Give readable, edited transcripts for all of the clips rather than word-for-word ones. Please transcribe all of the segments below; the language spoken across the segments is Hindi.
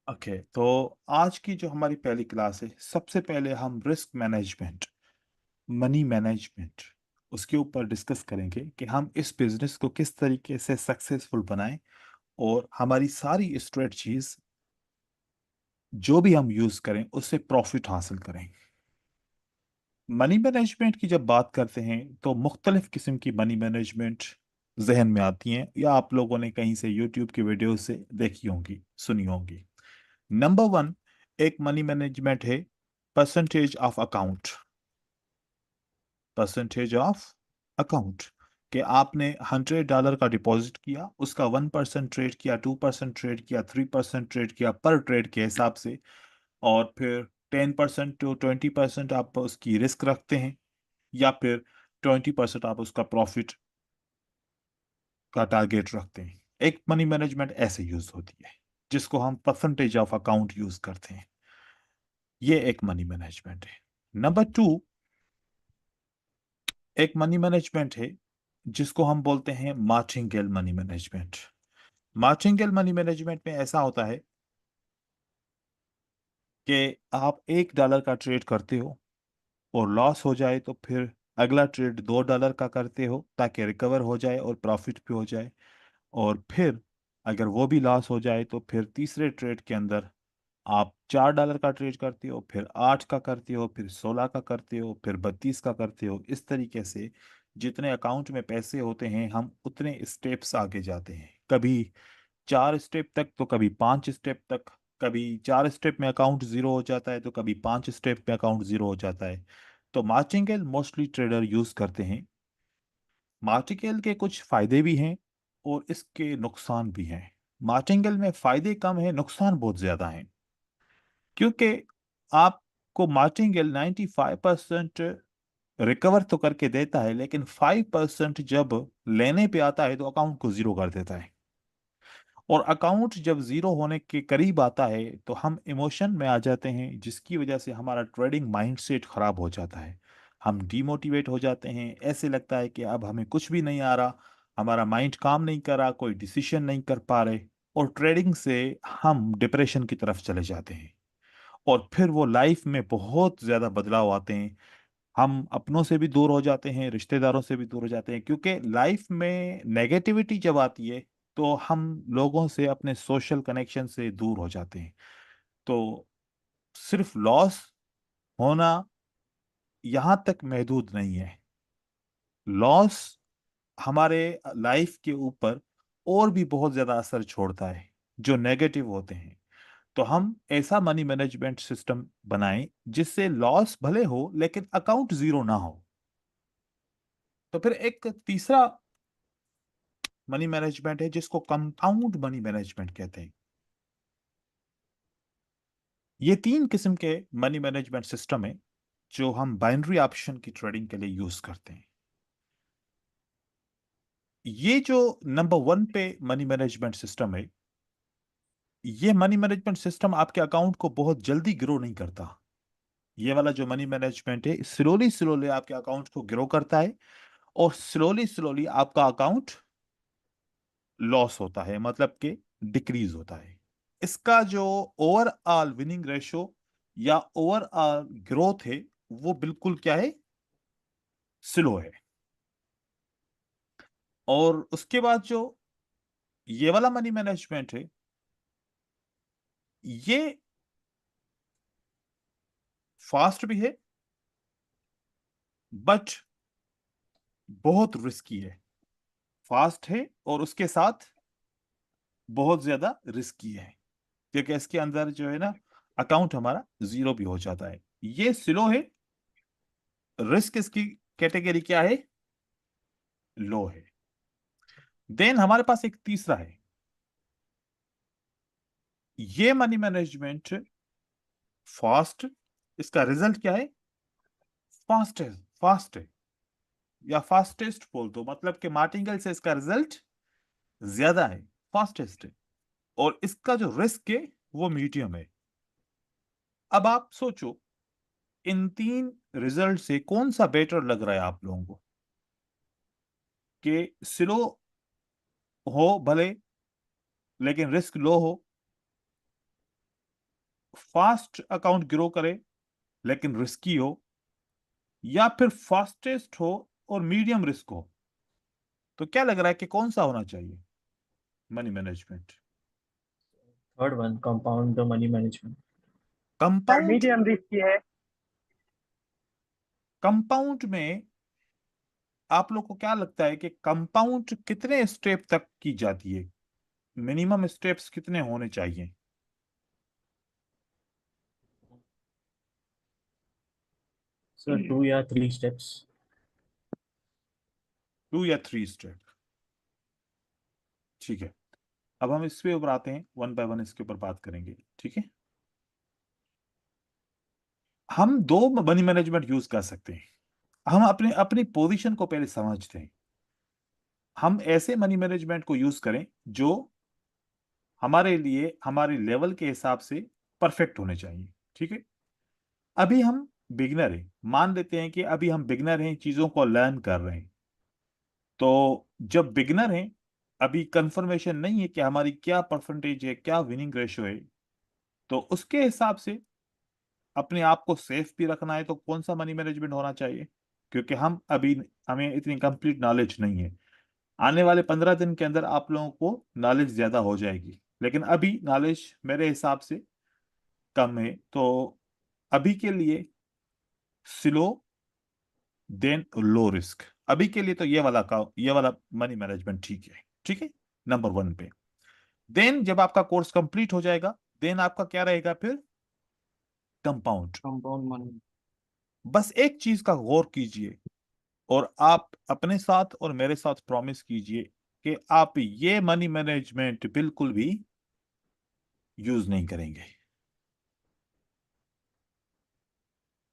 ओके, तो आज की जो हमारी पहली क्लास है, सबसे पहले हम रिस्क मैनेजमेंट, मनी मैनेजमेंट, उसके ऊपर डिस्कस करेंगे कि हम इस बिजनेस को किस तरीके से सक्सेसफुल बनाएं और हमारी सारी स्ट्रेटजीज जो भी हम यूज करें उससे प्रॉफिट हासिल करें। मनी मैनेजमेंट की जब बात करते हैं तो मुख्तलिफ किस्म की मनी मैनेजमेंट जहन में आती हैं या आप लोगों ने कहीं से यूट्यूब की वीडियो से देखी होंगी, सुनी होंगी। नंबर वन, एक मनी मैनेजमेंट है percentage of account. Percentage of account कि आपने $100 का डिपॉजिट किया, उसका 1% ट्रेड किया, 2% ट्रेड किया, 3% ट्रेड किया पर ट्रेड के हिसाब से, और फिर 10% टू 20% आप उसकी रिस्क रखते हैं, या फिर 20% आप उसका प्रॉफिट का टारगेट रखते हैं। एक मनी मैनेजमेंट ऐसे यूज होती है जिसको हम परसेंटेज ऑफ अकाउंट यूज करते हैं। ये एक मनी मैनेजमेंट है। नंबर टू, एक मनी मैनेजमेंट है जिसको हम बोलते हैं martingale money management. Martingale money management में ऐसा होता है कि आप $1 का ट्रेड करते हो और लॉस हो जाए तो फिर अगला ट्रेड $2 का करते हो ताकि रिकवर हो जाए और प्रॉफिट भी हो जाए, और फिर अगर वो भी लॉस हो जाए तो फिर तीसरे ट्रेड के अंदर आप $4 का ट्रेड करते हो, फिर 8 का करते हो, फिर 16 का करते हो, फिर 32 का करते हो। इस तरीके से जितने अकाउंट में पैसे होते हैं हम उतने स्टेप्स आगे जाते हैं, कभी 4 स्टेप तक तो कभी 5 स्टेप तक। कभी 4 स्टेप में अकाउंट जीरो हो जाता है तो कभी 5 स्टेप में अकाउंट जीरो हो जाता है। तो मार्टिंगेल मोस्टली ट्रेडर यूज करते हैं। मार्टिंगेल के कुछ फायदे भी हैं और इसके नुकसान भी हैं। मार्टिंगेल में फायदे कम है, नुकसान बहुत ज्यादा है, क्योंकि आपको मार्टिंगेल 95% रिकवर तो करके देता है, लेकिन 5% जब लेने पे आता है तो अकाउंट को जीरो कर देता है। और अकाउंट जब जीरो होने के करीब आता है तो हम इमोशन में आ जाते हैं, जिसकी वजह से हमारा ट्रेडिंग माइंडसेट खराब हो जाता है। हम डिमोटिवेट हो जाते हैं, ऐसे लगता है कि अब हमें कुछ भी नहीं आ रहा, हमारा माइंड काम नहीं कर रहा, कोई डिसीजन नहीं कर पा रहे, और ट्रेडिंग से हम डिप्रेशन की तरफ चले जाते हैं। और फिर वो लाइफ में बहुत ज्यादा बदलाव आते हैं। हम अपनों से भी दूर हो जाते हैं, रिश्तेदारों से भी दूर हो जाते हैं, क्योंकि लाइफ में नेगेटिविटी जब आती है तो हम लोगों से, अपने सोशल कनेक्शन से दूर हो जाते हैं। तो सिर्फ लॉस होना यहां तक महदूद नहीं है। लॉस हमारे लाइफ के ऊपर और भी बहुत ज्यादा असर छोड़ता है जो नेगेटिव होते हैं। तो हम ऐसा मनी मैनेजमेंट सिस्टम बनाएं जिससे लॉस भले हो लेकिन अकाउंट जीरो ना हो। तो फिर एक तीसरा मनी मैनेजमेंट है जिसको कंपाउंड मनी मैनेजमेंट कहते हैं। ये तीन किस्म के मनी मैनेजमेंट सिस्टम है जो हम बाइनरी ऑप्शन की ट्रेडिंग के लिए यूज करते हैं। ये जो नंबर वन पे मनी मैनेजमेंट सिस्टम है, ये मनी मैनेजमेंट सिस्टम आपके अकाउंट को बहुत जल्दी ग्रो नहीं करता। ये वाला जो मनी मैनेजमेंट है स्लोली स्लोली आपके अकाउंट को ग्रो करता है, और स्लोली स्लोली आपका अकाउंट लॉस होता है, मतलब कि डिक्रीज होता है। इसका जो ओवरऑल विनिंग रेशो या ओवरऑल ग्रोथ है वो बिल्कुल क्या है, स्लो है। और उसके बाद जो ये वाला मनी मैनेजमेंट है, ये फास्ट भी है बट बहुत रिस्की है। फास्ट है और उसके साथ बहुत ज्यादा रिस्की है, क्योंकि इसके अंदर जो है ना, अकाउंट हमारा जीरो भी हो जाता है। ये स्लो है, रिस्क इसकी कैटेगरी क्या है, लो है। देन हमारे पास एक तीसरा है। ये मनी मैनेजमेंट फास्ट, इसका रिजल्ट क्या है, फास्ट है। फास्ट है या फास्टेस्ट बोल दो, मतलब कि मार्टिंगल से इसका रिजल्ट ज्यादा है, फास्टेस्ट है। और इसका जो रिस्क है वो मीडियम है। अब आप सोचो, इन तीन रिजल्ट से कौन सा बेटर लग रहा है आप लोगों को, कि स्लो हो भले लेकिन रिस्क लो हो, फास्ट अकाउंट ग्रो करे लेकिन रिस्की हो, या फिर फास्टेस्ट हो और मीडियम रिस्क हो? तो क्या लग रहा है कि कौन सा होना चाहिए money management? Third one, compound money management. Sir compound. Medium risk की है। कंपाउंड में आप लोग को क्या लगता है कि कंपाउंड कितने स्टेप तक की जाती है? मिनिमम स्टेप्स कितने होने चाहिए? सर 2 या 3 स्टेप्स। 2 या 3 स्टेप। ठीक है। अब हम इस पे ऊपर आते हैं, वन बाय वन इसके ऊपर बात करेंगे, ठीक है। हम दो मनी मैनेजमेंट यूज कर सकते हैं। हम अपने अपनी पोजीशन को पहले समझते हैं। हम ऐसे मनी मैनेजमेंट को यूज करें जो हमारे लिए हमारे लेवल के हिसाब से परफेक्ट होने चाहिए, ठीक है। अभी हम बिगनर हैं, मान लेते हैं कि अभी हम बिगनर हैं, चीजों को लर्न कर रहे हैं। तो जब बिगनर हैं, अभी कंफर्मेशन नहीं है कि हमारी क्या परसेंटेज है, क्या विनिंग रेशियो है, तो उसके हिसाब से अपने आप को सेफ भी रखना है तो कौन सा मनी मैनेजमेंट होना चाहिए? क्योंकि हमें इतनी कंप्लीट नॉलेज नहीं है। आने वाले 15 दिन के अंदर आप लोगों को नॉलेज ज्यादा हो जाएगी, लेकिन अभी नॉलेज मेरे हिसाब से कम है। तो अभी के लिए स्लो देन लो रिस्क, अभी के लिए तो ये वाला मनी मैनेजमेंट ठीक है, ठीक है। नंबर 1 पे। देन जब आपका कोर्स कंप्लीट हो जाएगा, देन आपका क्या रहेगा फिर? कंपाउंड। Compound money. बस एक चीज का गौर कीजिए, और आप अपने साथ और मेरे साथ प्रॉमिस कीजिए कि आप ये मनी मैनेजमेंट बिल्कुल भी यूज नहीं करेंगे।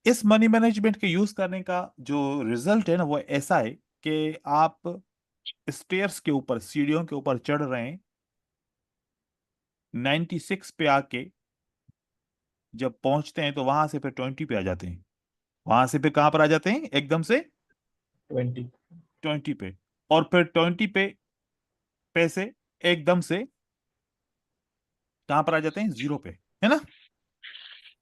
इस मनी मैनेजमेंट के यूज करने का जो रिजल्ट है ना, वो ऐसा है कि आप स्टेयर्स के ऊपर, सीढ़ियों के ऊपर चढ़ रहे हैं, 96 पे आके जब पहुंचते हैं तो वहां से फिर 20 पे आ जाते हैं। वहां से फिर कहां पर आ जाते हैं एकदम से? 20। 20 पे। और फिर 20 पे से एकदम से कहां पर आ जाते हैं? 0 पे, है ना?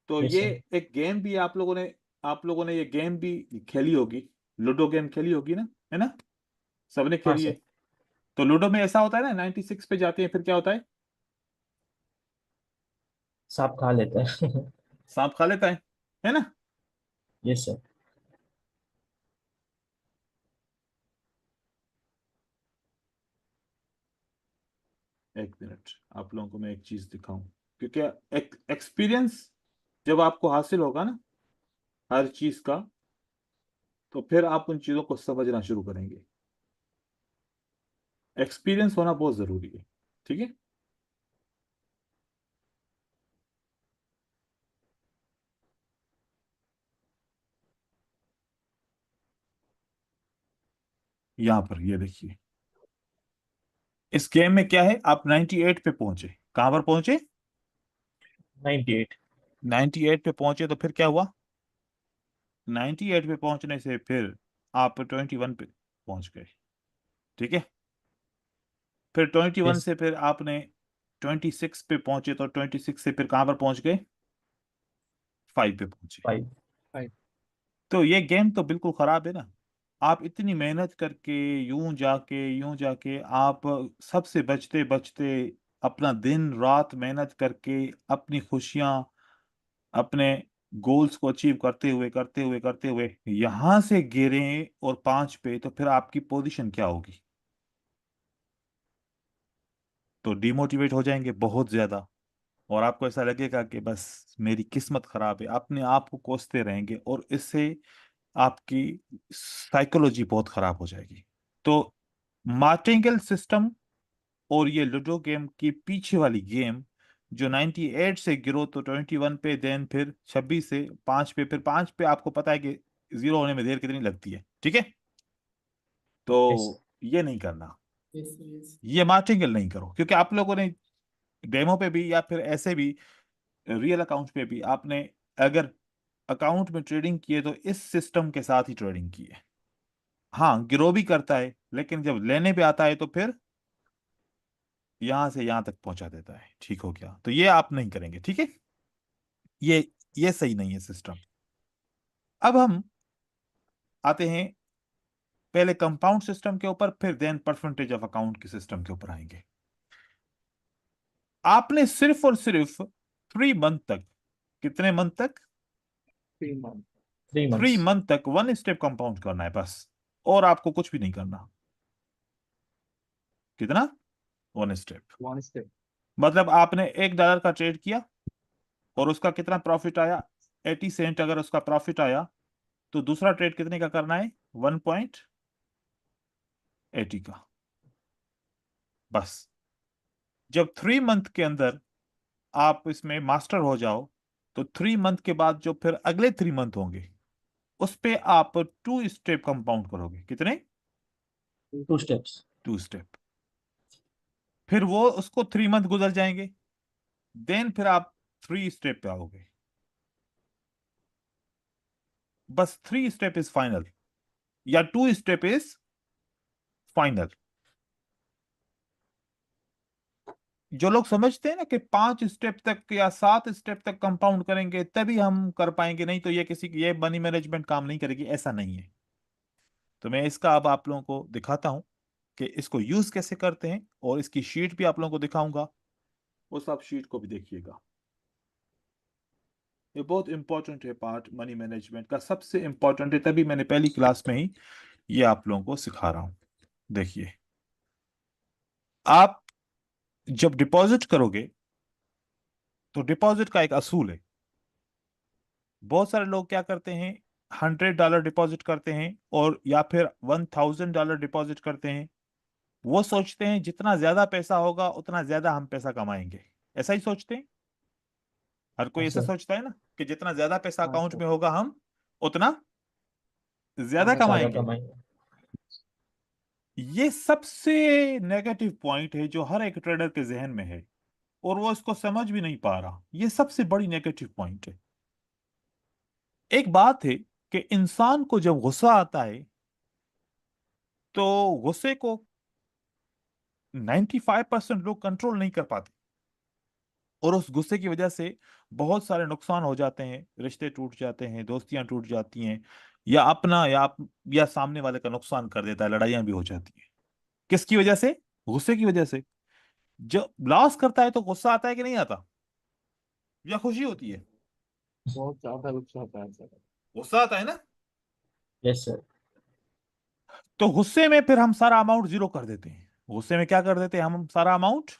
तो यस ये सर। एक गेम भी आप लोगों ने ये गेम भी खेली होगी, लूडो गेम खेली होगी ना, है ना? सबने हाँ खेली है। सर। तो लूडो में ऐसा होता है ना, 96 पे जाते हैं फिर क्या होता है? सांप खा लेता है। सांप खा लेता है ना? Yes sir. एक मिनट, आप लोगों को मैं एक चीज दिखाऊं, क्योंकि एक्सपीरियंस जब आपको हासिल होगा ना हर चीज का, तो फिर आप उन चीजों को समझना शुरू करेंगे। एक्सपीरियंस होना बहुत जरूरी है, ठीक है। यहां पर ये देखिए, इस गेम में क्या है, आप 98 पे पहुंचे। कहां पर पहुंचे? 98। 98 पे पहुंचे, तो फिर क्या हुआ? 98 पे पहुंचने से फिर आप 21 पे पहुंच गए, ठीक है। फिर 21 यस। से फिर आपने 26 पे पहुंचे, तो 26 से फिर कहां पर पहुंच गए? 5 पे पहुंचे। 5। तो ये गेम तो बिल्कुल खराब है ना। आप इतनी मेहनत करके, यूं जाके आप सबसे बचते बचते, अपना दिन रात मेहनत करके, अपनी खुशियां, अपने गोल्स को अचीव करते हुए यहां से गिरे और 5 पे, तो फिर आपकी पोजीशन क्या होगी? तो डिमोटिवेट हो जाएंगे बहुत ज्यादा, और आपको ऐसा लगेगा कि बस मेरी किस्मत खराब है, अपने आप को कोसते रहेंगे, और इससे आपकी साइकोलॉजी बहुत खराब हो जाएगी। तो मार्टिंगल सिस्टम और ये लूडो गेम की पीछे वाली गेम, जो 98 से गिरो तो 21 पे, देन फिर 26 से 5 पे, फिर 5 पे आपको पता है कि 0 होने में देर कितनी लगती है, ठीक है। यस तो सर। ये नहीं करना, यस यस। ये मार्टिंगल नहीं करो, क्योंकि आप लोगों ने डेमो पे भी या फिर ऐसे भी रियल अकाउंट पे भी आपने अगर अकाउंट में ट्रेडिंग की है तो इस सिस्टम के साथ ही ट्रेडिंग की है। हाँ, गिरो भी करता है, लेकिन जब लेने पे आता है तो फिर यहां से यहां तक पहुंचा देता है। ठीक हो गया? तो ये आप नहीं करेंगे, ठीक है। ये सही नहीं है सिस्टम। अब हम आते हैं पहले कंपाउंड सिस्टम के ऊपर, फिर देन परसेंटेज ऑफ अकाउंट के सिस्टम के ऊपर आएंगे। आपने सिर्फ और सिर्फ 3 मंथ तक, कितने मंथ तक? 3 month. 3 months. 3 मंथ तक 1 स्टेप कंपाउंड करना है बस, और आपको कुछ भी नहीं करना। कितना? 1 स्टेप। 1 step. मतलब आपने $1 का ट्रेड किया और उसका कितना प्रॉफिट आया? 80 सेंट अगर उसका प्रॉफिट आया, तो दूसरा ट्रेड कितने का करना है? 1.80 का। बस जब 3 मंथ के अंदर आप इसमें मास्टर हो जाओ, तो 3 मंथ के बाद जो फिर अगले 3 मंथ होंगे, उस पे आप 2 स्टेप कंपाउंड करोगे। कितने? 2 steps. 2 स्टेप। फिर वो उसको 3 मंथ गुजर जाएंगे, देन फिर आप 3 स्टेप पे आओगे। बस 3 स्टेप इज फाइनल, या 2 स्टेप इज फाइनल। जो लोग समझते हैं ना कि 5 स्टेप तक या 7 स्टेप तक कंपाउंड करेंगे तभी हम कर पाएंगे, नहीं तो ये मनी मैनेजमेंट काम नहीं करेगी, ऐसा नहीं है। तो मैं इसका अब आप लोगों को दिखाता हूं कि इसको यूज कैसे करते हैं, और इसकी शीट भी आप लोगों को दिखाऊंगा, उस आप शीट को भी देखिएगा। ये बहुत इंपॉर्टेंट है, पार्ट मनी मैनेजमेंट का सबसे इंपॉर्टेंट है, तभी मैंने पहली क्लास में ही ये आप लोगों को सिखा रहा हूं। देखिए, आप जब डिपॉजिट करोगे तो डिपॉजिट का एक असूल है। बहुत सारे लोग क्या करते हैं, $100 डिपॉजिट करते हैं, और या फिर $1000 डिपॉजिट करते हैं। वो सोचते हैं जितना ज्यादा पैसा होगा उतना ज्यादा हम पैसा कमाएंगे, ऐसा ही सोचते हैं। हर कोई ऐसा अच्छा, सोचता है ना, कि जितना ज्यादा पैसा हाँ अकाउंट sir. में होगा हम उतना ज्यादा हाँ ज्यादा कमाएंगे। कमाएंगे। ये सबसे नेगेटिव पॉइंट है जो हर एक ट्रेडर के जहन में है, और वो इसको समझ भी नहीं पा रहा। ये सबसे बड़ी नेगेटिव पॉइंट है। एक बात है कि इंसान को जब गुस्सा आता है, तो गुस्से को 95% लोग कंट्रोल नहीं कर पाते, और उस गुस्से की वजह से बहुत सारे नुकसान हो जाते हैं, रिश्ते टूट जाते हैं, दोस्तियां टूट जाती हैं, या अपना या सामने वाले का नुकसान कर देता है, लड़ाइयां भी हो जाती हैं। किसकी वजह से? गुस्से की वजह से। जब लॉस करता है तो गुस्सा आता है कि नहीं आता, या खुशी होती है? बहुत ज्यादा गुस्सा आता है सर. गुस्सा आता है ना। Yes sir. तो गुस्से में फिर हम सारा अमाउंट जीरो कर देते हैं। गुस्से में क्या कर देते हैं हम? सारा अमाउंट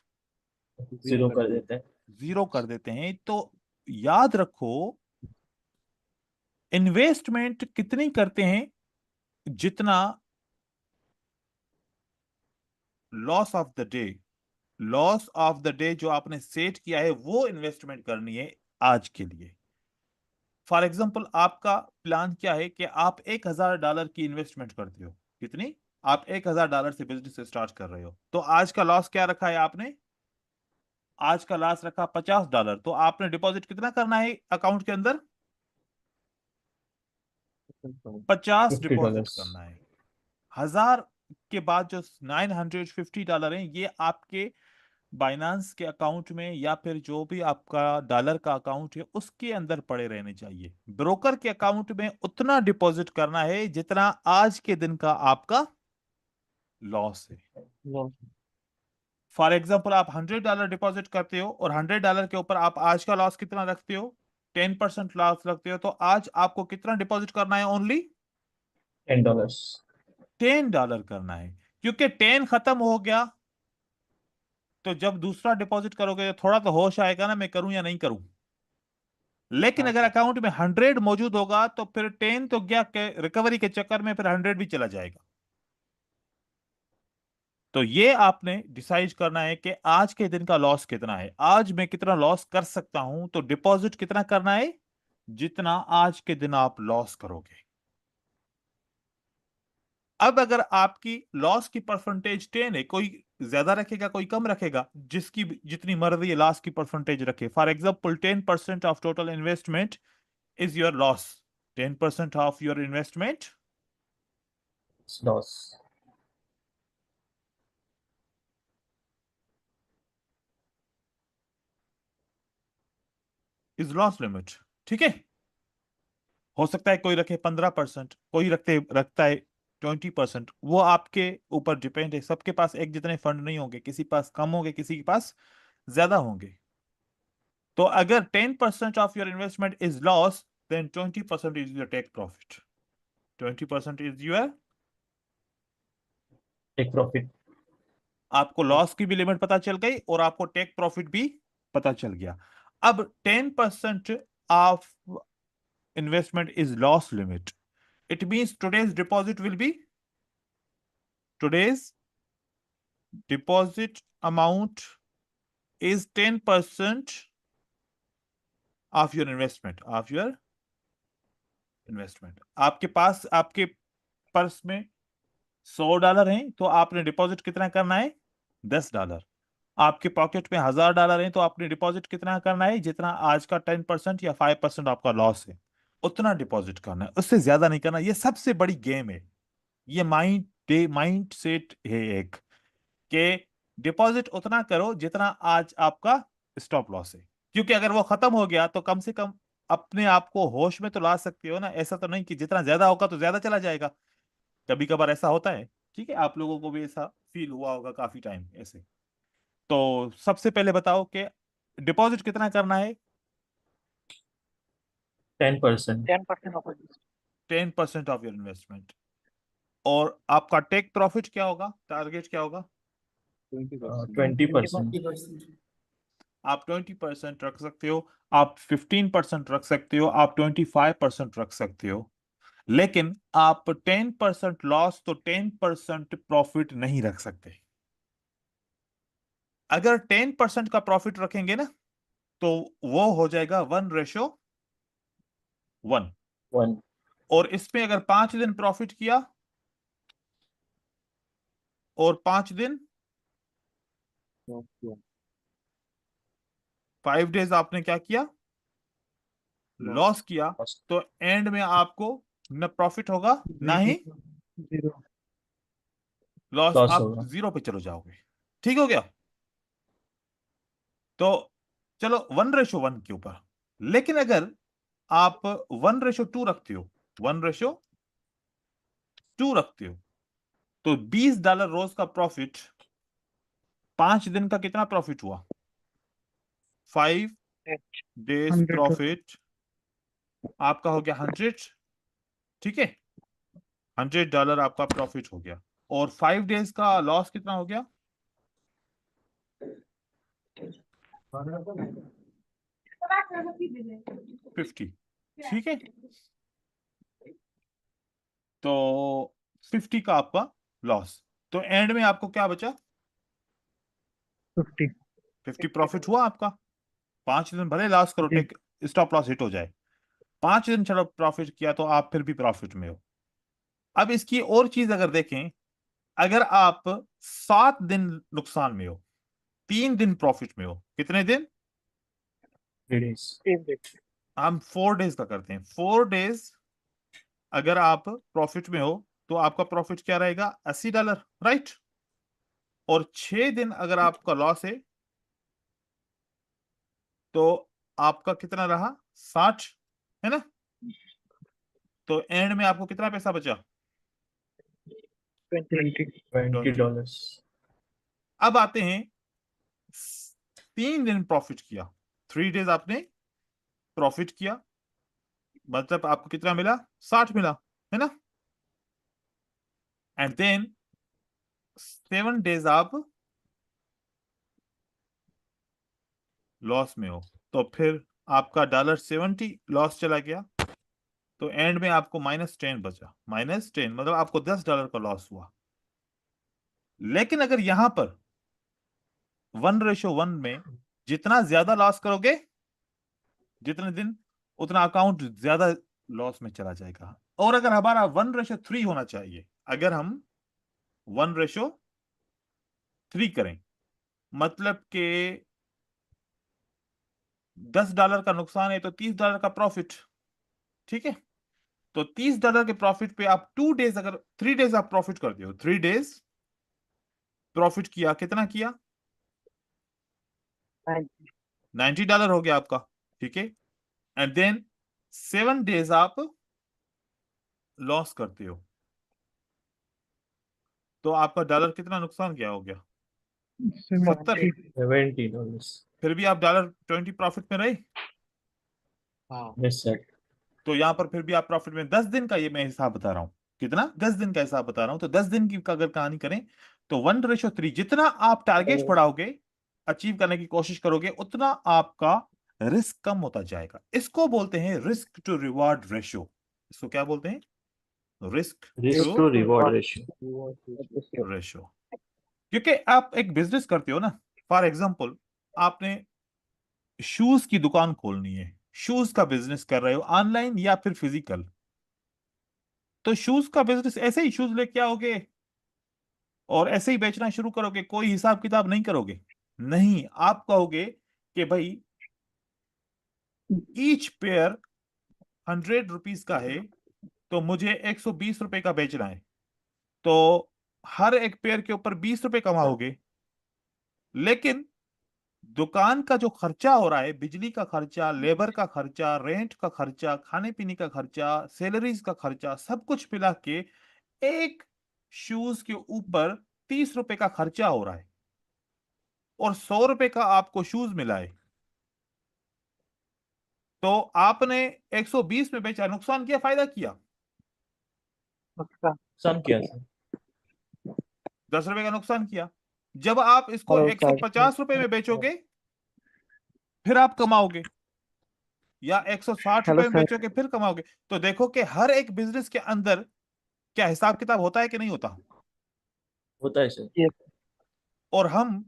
जीरो जीरो कर कर दिया. देते हैं। जीरो कर देते हैं। तो याद रखो, इन्वेस्टमेंट कितनी करते हैं? जितना loss of the day, loss of the day जो आपने सेट किया है वो इन्वेस्टमेंट करनी है आज के लिए। फॉर एग्जाम्पल, आपका प्लान क्या है कि आप $1000 की इन्वेस्टमेंट करते हो। कितनी? आप $1000 से बिजनेस स्टार्ट कर रहे हो, तो आज का लॉस क्या रखा है आपने? आज का लॉस रखा $50। तो आपने डिपॉजिट कितना करना है अकाउंट के अंदर? 50 डिपॉजिट $50। करना है। 1000 के बाद जो $950 हैं, ये आपके बाइनांस के अकाउंट में, या फिर जो भी आपका डॉलर का अकाउंट है उसके अंदर पड़े रहने चाहिए। ब्रोकर के अकाउंट में उतना डिपॉजिट करना है जितना आज के दिन का आपका लॉस है। No. फॉर एग्जाम्पल, आप $100 डिपॉजिट करते हो, और $100 के ऊपर आप आज का लॉस कितना रखते हो? 10% लॉस रखते हो, तो आज आपको कितना डिपॉजिट करना है? ओनली $10। $10 करना है। क्योंकि 10 खत्म हो गया, तो जब दूसरा डिपॉजिट करोगे तो थोड़ा तो होश आएगा ना, मैं करूं या नहीं करूं। लेकिन हाँ अगर सर. अकाउंट में 100 मौजूद होगा, तो फिर 10 तो गया, के रिकवरी के चक्कर में फिर 100 भी चला जाएगा। तो ये आपने डिसाइड करना है कि आज के दिन का लॉस कितना है, आज मैं कितना लॉस कर सकता हूं, तो डिपॉजिट कितना करना है जितना आज के दिन आप लॉस करोगे। अब अगर आपकी लॉस की परसेंटेज 10 है, कोई ज्यादा रखेगा कोई कम रखेगा, जिसकी जितनी मर्जी है लॉस की परसेंटेज रखे। For example, 10% of total investment is your loss. 10% of your investment loss. Is loss limit. ठीक है, हो सकता है कोई रखे 15%, कोई रखता है 20%, वो आपके ऊपर डिपेंड है। सबके पास एक जितने फंड नहीं होंगे, किसी पास कम होंगे, किसी के पास ज्यादा होंगे। तो अगर 10% of your investment is loss, then 20% is your take profit. 20% is your, take profit. आपको लॉस की भी लिमिट पता चल गई और आपको टेक प्रॉफिट भी पता चल गया। अब 10% of investment is loss limit, it means today's deposit amount is 10% of your investment। आपके पास, आपके पर्स में $100 हैं, तो आपने डिपॉजिट कितना करना है? $10। आपके पॉकेट में $1000 हैं, तो आपने डिपॉजिट कितना करना है? जितना आज का 10% या 5% आपका लॉस है, उतना डिपॉजिट करना है, उससे ज्यादा नहीं करना। ये सबसे बड़ी गेम है। ये माइंड सेट है एक, कि डिपॉजिट उतना करो जितना आज आपका स्टॉप लॉस है। क्योंकि अगर वो खत्म हो गया तो कम से कम अपने आप को होश में तो ला सकते हो ना। ऐसा तो नहीं कि जितना ज्यादा होगा तो ज्यादा चला जाएगा। कभी कभार ऐसा होता है। ठीक है, आप लोगों को भी ऐसा फील हुआ होगा काफी टाइम ऐसे। तो सबसे पहले बताओ कि डिपॉजिट कितना करना है? 10%। 10% ऑफ योर इन्वेस्टमेंट। और आपका टेक प्रॉफिट क्या होगा? टारगेट क्या होगा? 20%। 20%। आप 20% रख सकते हो, आप 15% रख सकते हो, आप 25% रख सकते हो। लेकिन आप 10% लॉस तो 10% प्रॉफिट नहीं रख सकते। अगर 10% का प्रॉफिट रखेंगे ना, तो वो हो जाएगा 1:1। 1। और इसमें अगर 5 दिन प्रॉफिट किया और 5 दिन, 5 डेज आपने क्या किया? लॉस किया, तो एंड में आपको न प्रॉफिट होगा ना ही लॉस। लॉस आप होगा। 0 पे चलो जाओगे। ठीक हो गया? तो चलो 1:1 के ऊपर। लेकिन अगर आप 1:2 रखते हो, 1:2 रखते हो, तो $20 रोज का प्रॉफिट, 5 दिन का कितना प्रॉफिट हुआ? 5 डेज प्रॉफिट आपका हो गया 100। ठीक है, $100 आपका प्रॉफिट हो गया। और 5 डेज का लॉस कितना हो गया? 50। ठीक है, तो 50 का आपका लॉस। तो एंड में आपको क्या बचा? 50 प्रॉफिट हुआ आपका। 5 दिन भले लॉस करो, टेक स्टॉप लॉस हिट हो जाए, 5 दिन चलो प्रॉफिट किया, तो आप फिर भी प्रॉफिट में हो। अब इसकी और चीज अगर देखें, अगर आप 7 दिन नुकसान में हो, 3 दिन प्रॉफिट में हो, कितने दिन? 3 days। हम 4 डेज का करते हैं। 4 डेज अगर आप प्रॉफिट में हो, तो आपका प्रॉफिट क्या रहेगा? $80, राइट। और 6 दिन अगर आपका लॉस है, तो आपका कितना रहा? 60, है ना? तो एंड में आपको कितना पैसा बचा? 20। $20। अब आते हैं, 3 दिन प्रॉफिट किया, 3 डेज आपने प्रॉफिट किया, मतलब आपको कितना मिला? 60 मिला, है ना? एंड देन 7 डेज आप लॉस में हो, तो फिर आपका $70 लॉस चला गया। तो एंड में आपको -10 बचा। -10 मतलब आपको $10 का लॉस हुआ। लेकिन अगर यहां पर 1:1 में जितना ज्यादा लॉस करोगे, जितने दिन, उतना अकाउंट ज्यादा लॉस में चला जाएगा। और अगर हमारा 1:3 होना चाहिए, अगर हम 1:3 करें, मतलब कि $10 का नुकसान है तो $30 का प्रॉफिट। ठीक है, तो $30 के प्रॉफिट पे आप 2 डेज, अगर 3 डेज आप प्रॉफिट करते हो, 3 डेज प्रॉफिट किया, कितना किया? $90 हो गया आपका। ठीक है, एंड देन 7 डेज आप लॉस करते हो, तो आपका डॉलर कितना नुकसान क्या हो गया? 70। $70। फिर भी आप $20 प्रॉफिट में रहे। हाँ यस सर। तो यहाँ पर फिर भी आप प्रॉफिट में 10 दिन का, ये मैं हिसाब बता रहा हूँ, कितना, 10 दिन का हिसाब बता रहा हूँ। तो 10 दिन की अगर कहानी करें तो 1:3, जितना आप टारगेट बढ़ाओगे, अचीव करने की कोशिश करोगे, उतना आपका रिस्क कम होता जाएगा। इसको बोलते हैं रिस्क टू रिवॉर्ड रेशियो। इसको क्या बोलते हैं? Risk risk to to reward ratio. Ratio. क्योंकि आप एक बिजनेस करते हो ना, फॉर एग्जाम्पल आपने शूज की दुकान खोलनी है, शूज का बिजनेस कर रहे हो, ऑनलाइन या फिर फिजिकल। तो शूज का बिजनेस ऐसे ही शूज लेके आओगे और ऐसे ही बेचना शुरू करोगे, कोई हिसाब किताब नहीं करोगे? नहीं, आप कहोगे कि भाई ईच पेयर 100 रुपीज का है, तो मुझे 120 रुपए का बेचना है। तो हर एक पेयर के ऊपर 20 रुपए कमाओगे, लेकिन दुकान का जो खर्चा हो रहा है, बिजली का खर्चा, लेबर का खर्चा, रेंट का खर्चा, खाने पीने का खर्चा, सैलरीज का खर्चा, सब कुछ मिला के एक शूज के ऊपर 30 रुपए का खर्चा हो रहा है, और 100 रुपए का आपको शूज मिला है। तो आपने 120 में बेचा, नुकसान किया फायदा किया? नुकसान किया सर। 10 रुपए का नुकसान किया। जब आप इसको 150 रुपए में बेचोगे, फिर आप कमाओगे, या 160 रुपए में बेचोगे फिर कमाओगे। तो देखो कि हर एक बिजनेस के अंदर क्या हिसाब किताब होता है कि नहीं होता? होता है सर। और हम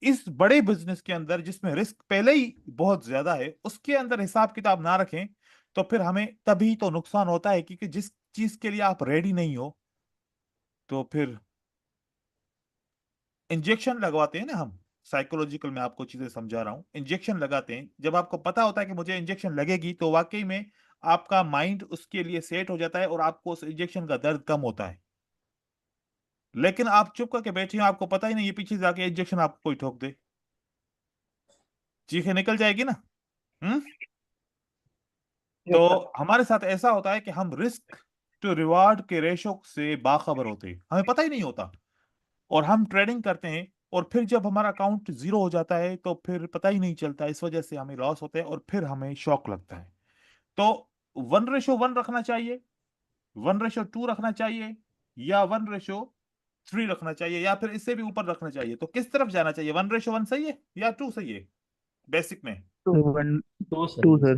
इस बड़े बिजनेस के अंदर, जिसमें रिस्क पहले ही बहुत ज्यादा है, उसके अंदर हिसाब किताब ना रखें, तो फिर हमें तभी तो नुकसान होता है, क्योंकि जिस चीज के लिए आप रेडी नहीं हो, तो फिर इंजेक्शन लगवाते हैं ना हम। साइकोलॉजिकल में आपको चीजें समझा रहा हूं, इंजेक्शन लगाते हैं। जब आपको पता होता है कि मुझे इंजेक्शन लगेगी, तो वाकई में आपका माइंड उसके लिए सेट हो जाता है और आपको उस इंजेक्शन का दर्द कम होता है। लेकिन आप चुप करके बैठे हो, आपको पता ही नहीं, ये पीछे जाके इंजेक्शन आपको कोई ठोक दे, चीखें निकल जाएगी ना। हम्म। तो हमारे साथ ऐसा होता है कि हम रिस्क टू रिवार्ड के रेशो से बाखबर होते हैं, हमें पता ही नहीं होता, और हम ट्रेडिंग करते हैं, और फिर जब हमारा अकाउंट जीरो हो जाता है तो फिर पता ही नहीं चलता, इस वजह से हमें लॉस होता है और फिर हमें शॉक लगता है। तो 1:1 रखना चाहिए, 1:2 रखना चाहिए, या 1:3 रखना चाहिए, या फिर इससे भी ऊपर रखना चाहिए? तो किस तरफ जाना चाहिए? 1:1 सही है या 2 सही है? बेसिक में, one two sir. Two sir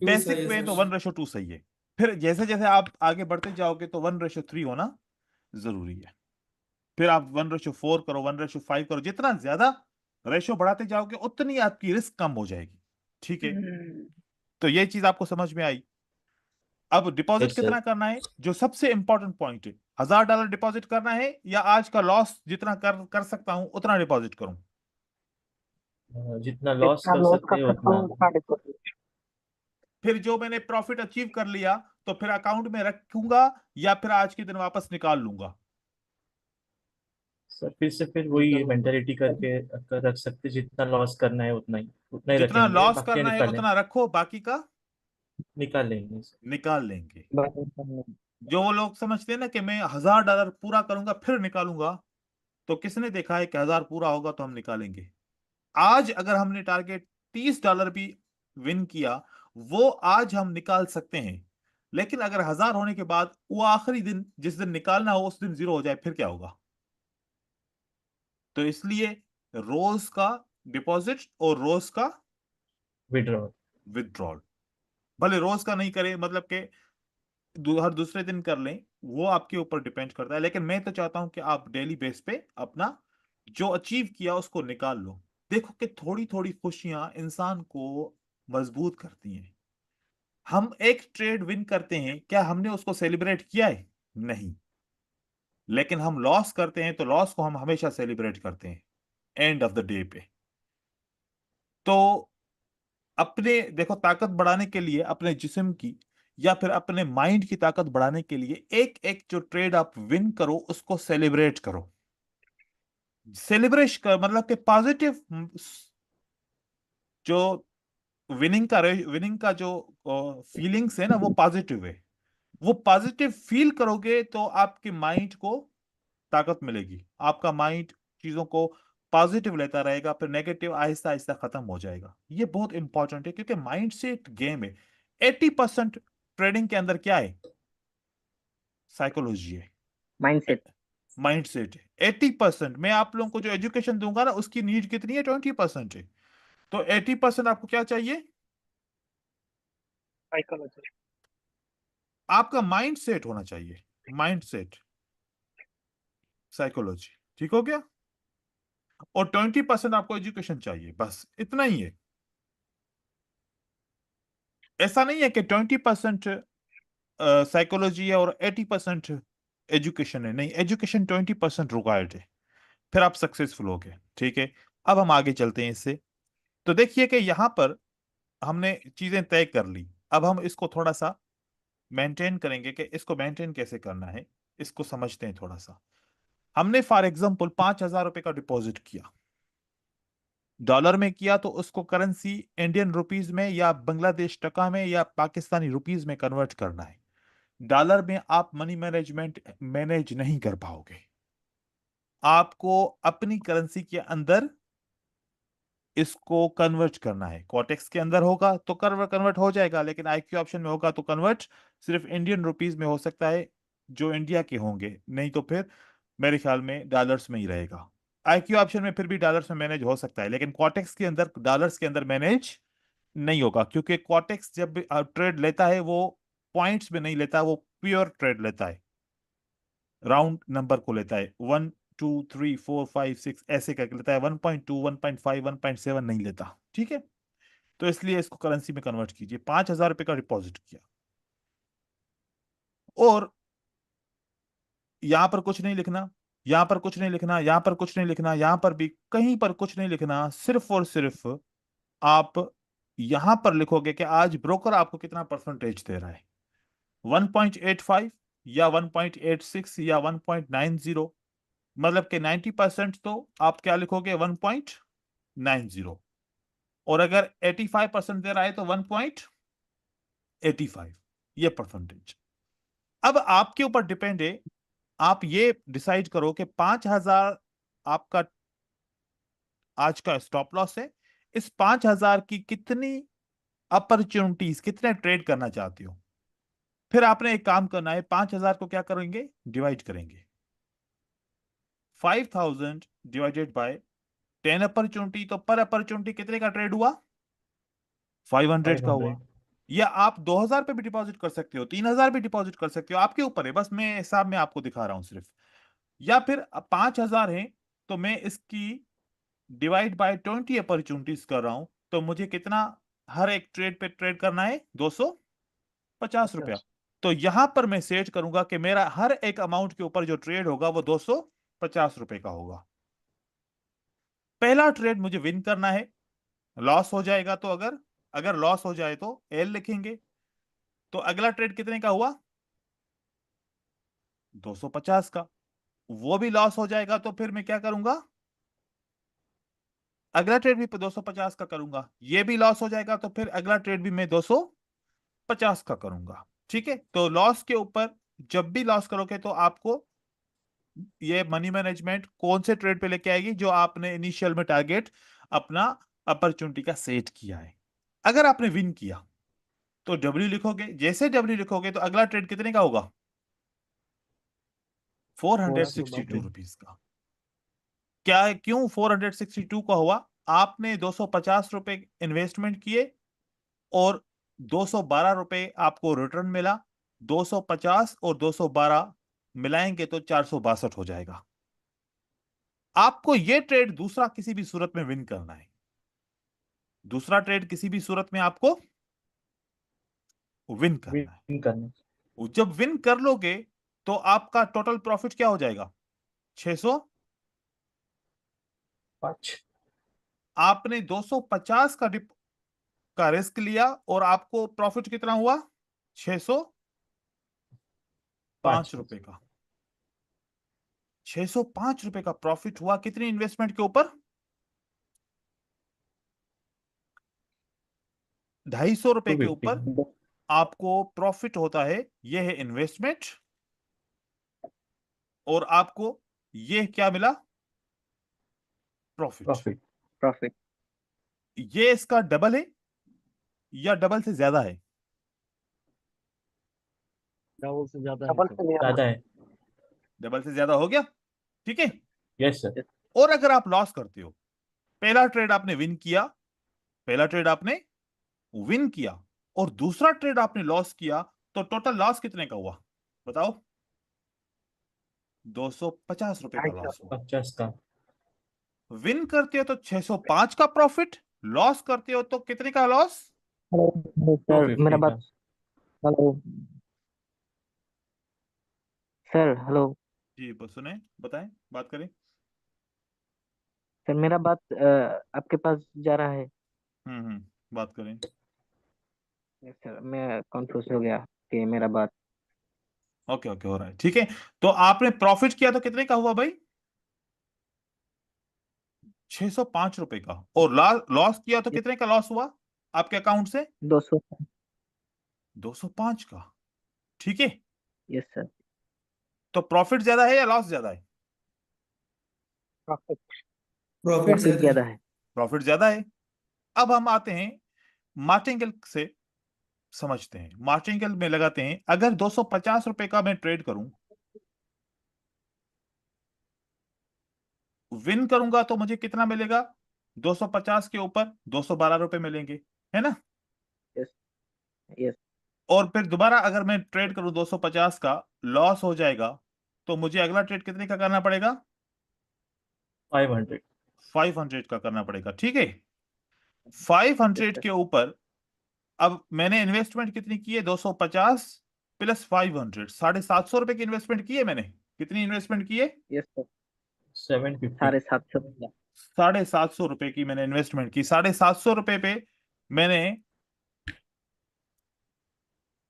basic में तो 1:2 सही है। फिर जैसे जैसे आप आगे बढ़ते जाओगे तो 1:3 होना जरूरी है। फिर आप 1:4 करो, 1:5 करो, जितना ज्यादा रेशो बढ़ाते जाओगे उतनी आपकी रिस्क कम हो जाएगी। ठीक है, तो ये चीज आपको समझ में आई। अब डिपॉजिट यस सर। कितना करना है, जो सबसे इंपॉर्टेंट पॉइंट है, $1000 डिपॉजिट करना है, या आज का लॉस जितना कर कर सकता हूं उतना डिपॉजिट करूं? जितना लॉस कर सकते हैं उतना। फिर जो मैंने प्रॉफिट अचीव कर लिया, तो फिर अकाउंट में रखूंगा, या फिर आज के दिन वापस निकाल लूंगा? सर फिर वही मेंटेलिटी करके कर रख सकते, जितना लॉस करना है उतना ही जितना रखेंगे, लॉस बाकी करना है निकालें। उतना रखो, बाकी का निकाल लेंगे सर। निकाल लेंगे। जो वो लोग समझते हैं ना कि मैं $1000 पूरा करूंगा फिर निकालूंगा, तो किसने देखा है कि 1000 पूरा होगा तो हम निकालेंगे? आज अगर हमने टारगेट $30 भी विन किया, वो आज हम निकाल सकते हैं। लेकिन अगर 1000 होने के बाद वो आखिरी दिन, जिस दिन निकालना हो, उस दिन जीरो हो जाए, फिर क्या होगा? तो इसलिए रोज का डिपॉजिट और रोज का विड्रॉ। विदड्रॉल, भले रोज का नहीं करें, मतलब कि हर दूसरे दिन कर लें, वो आपके ऊपर डिपेंड करता है। लेकिन मैं तो चाहता हूं कि आप डेली बेस पे अपना जो अचीव किया उसको निकाल लो। देखो कि थोड़ी थोड़ी खुशियां इंसान को मजबूत करती हैं। हम एक ट्रेड विन करते हैं, क्या हमने उसको सेलिब्रेट किया है? नहीं। लेकिन हम लॉस करते हैं, तो लॉस को हम हमेशा सेलिब्रेट करते हैं एंड ऑफ द डे पे। तो अपने देखो, ताकत बढ़ाने के लिए अपने जिस्म की, या फिर अपने माइंड की ताकत बढ़ाने के लिए, एक एक जो ट्रेड आप विन करो उसको सेलिब्रेट करो। सेलिब्रेशन कर मतलब कि पॉजिटिव जो विनिंग का जो फीलिंग्स है ना वो पॉजिटिव है। वो पॉजिटिव फील करोगे तो आपके माइंड को ताकत मिलेगी, आपका माइंड चीजों को पॉजिटिव लेता रहेगा, फिर नेगेटिव आहिस्ता आहिस्ता खत्म हो जाएगा। ये बहुत इंपॉर्टेंट है क्योंकि माइंड सेट गेम है। 80% ट्रेडिंग के अंदर क्या है? साइकोलॉजी है, माइंडसेट। माइंड सेट है। 80% मैं आप लोगों को जो एजुकेशन दूंगा ना उसकी नीड कितनी है? 20% है। तो 80% आपको क्या चाहिए? साइकोलॉजी। आपका माइंड सेट होना चाहिए, माइंड सेट, साइकोलॉजी। ठीक हो गया? और 20% आपको एजुकेशन चाहिए, बस इतना ही है। ऐसा नहीं है कि 20% साइकोलॉजी है और 80% एजुकेशन है, नहीं, एजुकेशन 20% रिक्वायर्ड है, फिर आप सक्सेसफुल हो गए। ठीक है, अब हम आगे चलते हैं इससे। तो देखिए कि यहां पर हमने चीजें तय कर ली, अब हम इसको थोड़ा सा मेंटेन करेंगे कि इसको मेंटेन कैसे करना है, इसको समझते हैं थोड़ा सा। हमने फॉर एग्जाम्पल 5,000 रुपए का डिपॉजिट किया, डॉलर में किया, तो उसको करेंसी इंडियन रुपीज में या बांग्लादेश टका में या पाकिस्तानी रुपीज में कन्वर्ट करना है। डॉलर में आप मनी मैनेजमेंट मैनेज नहीं कर पाओगे, आपको अपनी करेंसी के अंदर इसको कन्वर्ट करना है। कॉटेक्स के अंदर होगा तो कन्वर्ट हो जाएगा, लेकिन आईक्यू ऑप्शन में होगा तो कन्वर्ट सिर्फ इंडियन रुपीज में हो सकता है जो इंडिया के होंगे, नहीं तो फिर मेरे ख्याल में डॉलर्स में ही रहेगा। आईक्यू ऑप्शन में फिर भी डॉलर्स में मैनेज हो सकता है, लेकिन कॉटेक्स के अंदर डॉलर्स के अंदर मैनेज नहीं होगा, क्योंकि कॉटेक्स जब ट्रेड लेता है वो पॉइंट्स में नहीं लेता, वो प्योर ट्रेड लेता है, राउंड नंबर को लेता है, 1 2 3 4 5 6 ऐसे करके लेता है, 1.2 1.5 1.7 नहीं लेता। ठीक है, तो इसलिए इसको करेंसी में कन्वर्ट कीजिए। 5,000 रुपए का डिपॉजिट किया और यहां पर कुछ नहीं लिखना, यहां पर कुछ नहीं लिखना, यहां पर कुछ नहीं लिखना, यहां पर भी कहीं पर कुछ नहीं लिखना, सिर्फ और सिर्फ आप यहां पर लिखोगे कि आज ब्रोकर आपको कितना परसेंटेज दे रहा है, 1.85 या 1.86 या 1.90, मतलब कि 90% तो आप क्या लिखोगे? 1.90। और अगर 85% दे रहा है तो 1.85, ये परसेंटेज। अब आपके ऊपर डिपेंड है, आप ये डिसाइड करो कि 5,000 आपका आज का स्टॉप लॉस है, इस 5,000 की कितनी अपॉर्चुनिटीज, कितने ट्रेड करना चाहते हो। फिर आपने एक काम करना है, 5,000 को क्या करेंगे? डिवाइड करेंगे। 5,000 डिवाइडेड बाय 10 अपॉर्चुनिटी, तो पर अपॉर्चुनिटी कितने का ट्रेड हुआ? 500 का हुआ। 500। या आप 2,000 पे भी डिपॉजिट कर सकते हो, 3,000 भी डिपॉजिट कर सकते हो, आपके ऊपर है, बस मैं हिसाब में आपको दिखा रहा हूं सिर्फ। या फिर 5,000 है तो मैं इसकी डिवाइड बाय 20 अपॉर्चुनिटीज कर रहा हूं, तो मुझे कितना हर एक ट्रेड पे ट्रेड करना है? 250 रुपया। 50। तो यहां पर मैं सेट करूंगा कि मेरा हर एक अमाउंट के ऊपर जो ट्रेड होगा वो 250 रुपए का होगा। पहला ट्रेड मुझे विन करना है, लॉस हो जाएगा तो अगर अगर लॉस हो जाए तो एल लिखेंगे। तो अगला ट्रेड कितने का हुआ? 250 का। वो भी लॉस हो जाएगा तो फिर मैं क्या करूंगा? अगला ट्रेड भी 250 का करूंगा। ये भी लॉस हो जाएगा तो फिर अगला ट्रेड भी मैं 250 का करूंगा। ठीक है, तो लॉस के ऊपर जब भी लॉस करोगे तो आपको ये मनी मैनेजमेंट कौन से ट्रेड पे लेके आएगी? जो आपने इनिशियल में टारगेट अपना अपॉर्चुनिटी का सेट किया है। अगर आपने विन किया तो डब्ल्यू लिखोगे, जैसे डब्ल्यू लिखोगे तो अगला ट्रेड कितने का होगा? 462 462। रुपीज का। क्या है, क्यों 462 का हुआ? आपने 250 रुपए इन्वेस्टमेंट किए और 212 रुपए आपको रिटर्न मिला। 250 और 212 मिलाएंगे तो 462 हो जाएगा। आपको यह ट्रेड दूसरा किसी भी सूरत में विन करना है, दूसरा ट्रेड किसी भी सूरत में आपको विन करना है। विन करने। जब विन कर लोगे तो आपका टोटल प्रॉफिट क्या हो जाएगा? 600। 5। आपने 250 का रिस्क लिया और आपको प्रॉफिट कितना हुआ? 605 5। रुपए का। 605 रुपए का प्रॉफिट हुआ कितनी इन्वेस्टमेंट के ऊपर? ₹250 के 250 ऊपर आपको प्रॉफिट होता है, ये है इन्वेस्टमेंट, और आपको ये क्या मिला? प्रॉफिट। प्रॉफिट। प्रॉफिट। ये इसका डबल है या डबल से ज्यादा है? डबल से ज्यादा है सर। ज्यादा है। डबल से ज्यादा हो गया, ठीक है। Yes sir. और अगर आप लॉस करते हो, पहला ट्रेड आपने विन किया, पहला ट्रेड आपने विन किया और दूसरा ट्रेड आपने लॉस किया, तो टोटल लॉस कितने का हुआ बताओ? ₹250 का लॉस हुआ। 50 का। विन करते हो तो 605 का प्रॉफिट, लॉस करते हो तो कितने का लॉस? हेलो हेलो सर, मेरा 250 बात। का। हेलो सर, हेलो जी सुने, बताएं, बात करें। सर, मेरा बात आपके पास जा रहा है। बात करें। सर, मैं कंफ्यूज हो गया कि मेरा बात। ओके ओके, हो रहा है, ठीक है। तो आपने प्रॉफिट किया तो कितने का हुआ भाई? ₹605 का। और लॉस किया तो कितने का लॉस हुआ आपके अकाउंट से? 200। 205 का, ठीक है। Yes sir. तो प्रॉफिट ज्यादा है या लॉस ज्यादा है? प्रॉफिट। प्रॉफिट प्रॉफिट ज्यादा है। ज्यादा है। प्रॉफिट ज्यादा है। अब हम आते हैं मार्टिंगल से, समझते हैं। मार्टिंगल में लगाते हैं, अगर ₹250 का मैं ट्रेड करूं, विन करूंगा तो मुझे कितना मिलेगा? 250 के ऊपर ₹212 मिलेंगे, है ना। Yes yes. और फिर दोबारा अगर मैं ट्रेड करूं 250 का, लॉस हो जाएगा, तो मुझे अगला ट्रेड कितने का करना पड़ेगा? 500। 500 का करना पड़ेगा, ठीक है। Yes 500 sir. के ऊपर अब मैंने इन्वेस्टमेंट कितनी की है? 250 प्लस 500, ₹750 की इन्वेस्टमेंट की है मैंने। कितनी इन्वेस्टमेंट की है? Yes sir. 750। 750। ₹750 की मैंने इन्वेस्टमेंट की। ₹750 पे मैंने,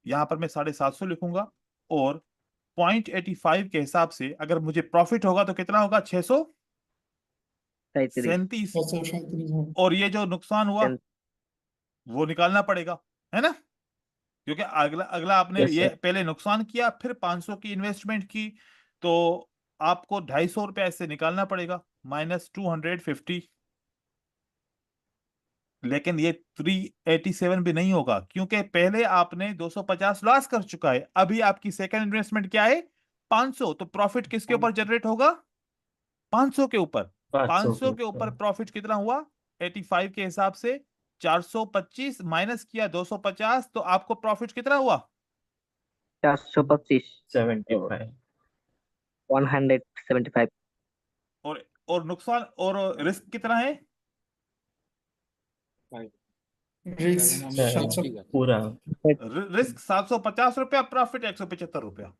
यहां पर मैं 750 लिखूंगा, और 0.85 के हिसाब से अगर मुझे प्रॉफिट होगा तो कितना होगा? 37। 637। 637। और ये जो नुकसान हुआ वो निकालना पड़ेगा, है ना। क्योंकि अगला अगला आपने यस ये सर। पहले नुकसान किया, फिर 500 की इन्वेस्टमेंट की, तो आपको ₹250 ऐसे निकालना पड़ेगा, -250। लेकिन ये 387 भी नहीं होगा, क्योंकि पहले आपने 250 लॉस कर चुका है, अभी आपकी सेकंड इन्वेस्टमेंट क्या है? 500। तो प्रॉफिट किसके ऊपर जनरेट होगा? 500 के ऊपर। 500 के 500 के ऊपर ऊपर। प्रॉफिट कितना हुआ 85 के हिसाब से? 425 माइनस किया 250, तो आपको प्रॉफिट कितना हुआ? 425। 75। 175। और नुकसान और रिस्क कितना है? रिस्क 700। पूरा रिस्क ₹750, प्रॉफिट ₹175।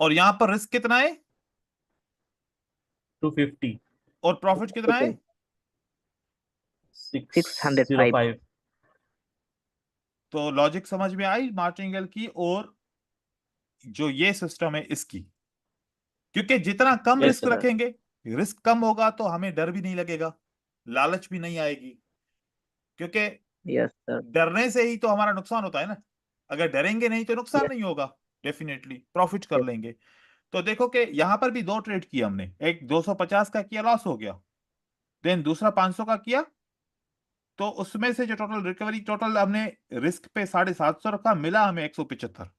और यहां पर रिस्क कितना है 250। और प्रॉफिट कितना है? 605। 605। तो लॉजिक समझ में आई मार्टिंगेल की, और जो ये सिस्टम है इसकी। क्योंकि जितना कम यस रिस्क सर। रखेंगे, रिस्क कम होगा तो हमें डर भी नहीं लगेगा, लालच भी नहीं आएगी। क्योंकि यस सर। डरने से ही तो हमारा नुकसान होता है ना। अगर डरेंगे नहीं तो नुकसान यस नहीं होगा, डेफिनेटली प्रॉफिट कर यस। लेंगे। तो देखो कि यहां पर भी दो ट्रेड किया हमने, एक 250 का किया, लॉस हो गया। देन दूसरा 500 का किया, तो उसमें से जो टोटल रिकवरी, टोटल हमने रिस्क पे 750 रखा, मिला हमें 175।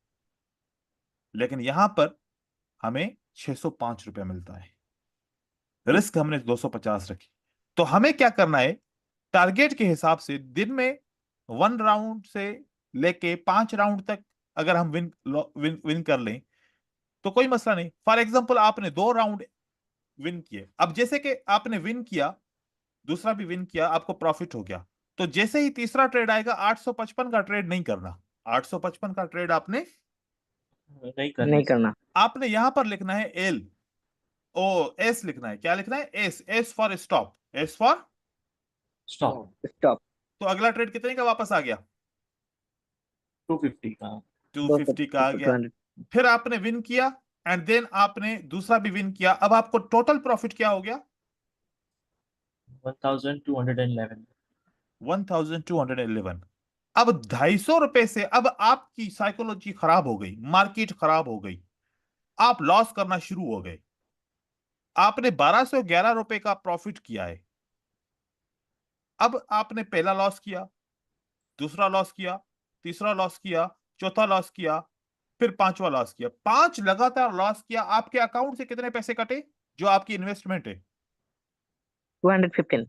लेकिन यहां पर हमें ₹605 मिलता है, रिस्क हमने 250 रखी। तो हमें क्या करना है? टारगेट के हिसाब से दिन में 1 राउंड से लेके 5 राउंड तक अगर हम विन विन विन कर लें तो कोई मसला नहीं। फॉर एग्जांपल आपने 2 राउंड विन किए, अब जैसे कि आपने विन किया, दूसरा भी विन किया, आपको प्रॉफिट हो गया, तो जैसे ही तीसरा ट्रेड आएगा 855 का ट्रेड नहीं करना। 855 का ट्रेड आपने नहीं करना नहीं सर। करना। आपने यहां पर लिखना है एल, ओ एस लिखना है। क्या लिखना है? S. S for stop, S for. Stop. Stop. तो अगला ट्रेड कितने का वापस आ गया? 250 का। 250 का आ गया। 200। फिर आपने विन किया, एंड देन आपने दूसरा भी विन किया, अब आपको टोटल प्रॉफिट क्या हो गया? 1211। 1211। अब 250 से अब आपकी साइकोलॉजी खराब हो गई, मार्केट खराब हो गई, आप लॉस करना शुरू हो गए। आपने 1211 रुपए का प्रॉफिट किया है। अब आपने पहला लॉस किया, दूसरा लॉस किया, तीसरा लॉस किया, चौथा लॉस किया, फिर पांचवा लॉस किया। 5 लगातार लॉस किया। आपके अकाउंट से कितने पैसे कटे जो आपकी इन्वेस्टमेंट है? 215।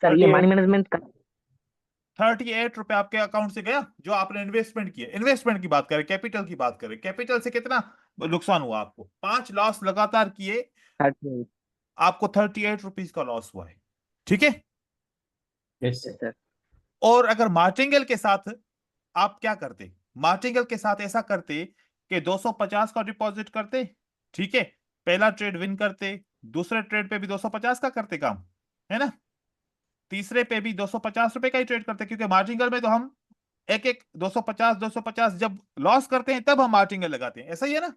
सर ये मनी मैनेजमेंट का 38 रुपए आपके अकाउंट से गया जो आपने इन्वेस्टमेंट किया। इन्वेस्टमेंट की बात करें, कैपिटल की बात करें, कैपिटल से कितना नुकसान हुआ आपको? 5 लॉस लगातार किए, 38। आपको 38 रुपीज का लॉस हुआ है। ठीक है। Yes yes sir. सर। और अगर मार्टिंगल के साथ आप क्या करते? मार्टिंगल के साथ ऐसा करते कि 250 का डिपॉजिट करते, ठीक है, पहला ट्रेड विन करते, दूसरे ट्रेड पे भी 250 का करते काम, है ना, तीसरे पे भी 250 रुपए का ही ट्रेड करते, क्योंकि मार्जिनल में तो हम एक एक 250 जब लॉस करते हैं तब हम मार्जिनल लगाते हैं, ऐसा ही है ना।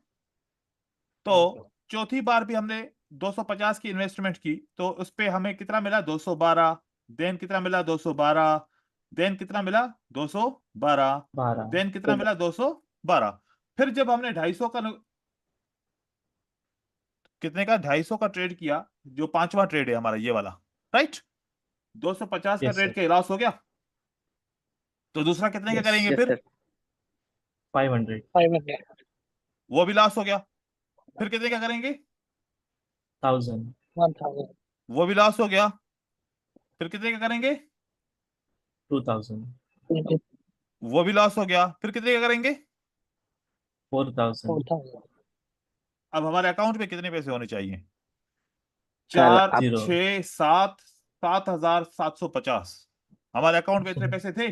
तो चौथी बार भी हमने 250 की इन्वेस्टमेंट की तो उस पे हमें कितना मिला? 212। देन कितना मिला? 212। देन कितना मिला? 212। 12। देन कितना मिला? 212। फिर जब हमने 250 का कितने का 250 का ट्रेड किया, जो पांचवा ट्रेड है हमारा ये वाला, राइट, 250 का यस ट्रेड सर। के लॉस हो गया, तो दूसरा कितने का यस करेंगे यस फिर? सर। 500। 500। वो भी लॉस हो गया। फिर कितने का करेंगे? 1000। 1000। वो भी लॉस हो गया। फिर कितने का करेंगे? 2000। वो भी लॉस हो गया। फिर कितने का करेंगे? 4000। 4000। अब हमारे अकाउंट में कितने पैसे होने चाहिए? सर 4, आप 0। 6, 7, 7,750। हमारे अकाउंट में इतने पैसे थे।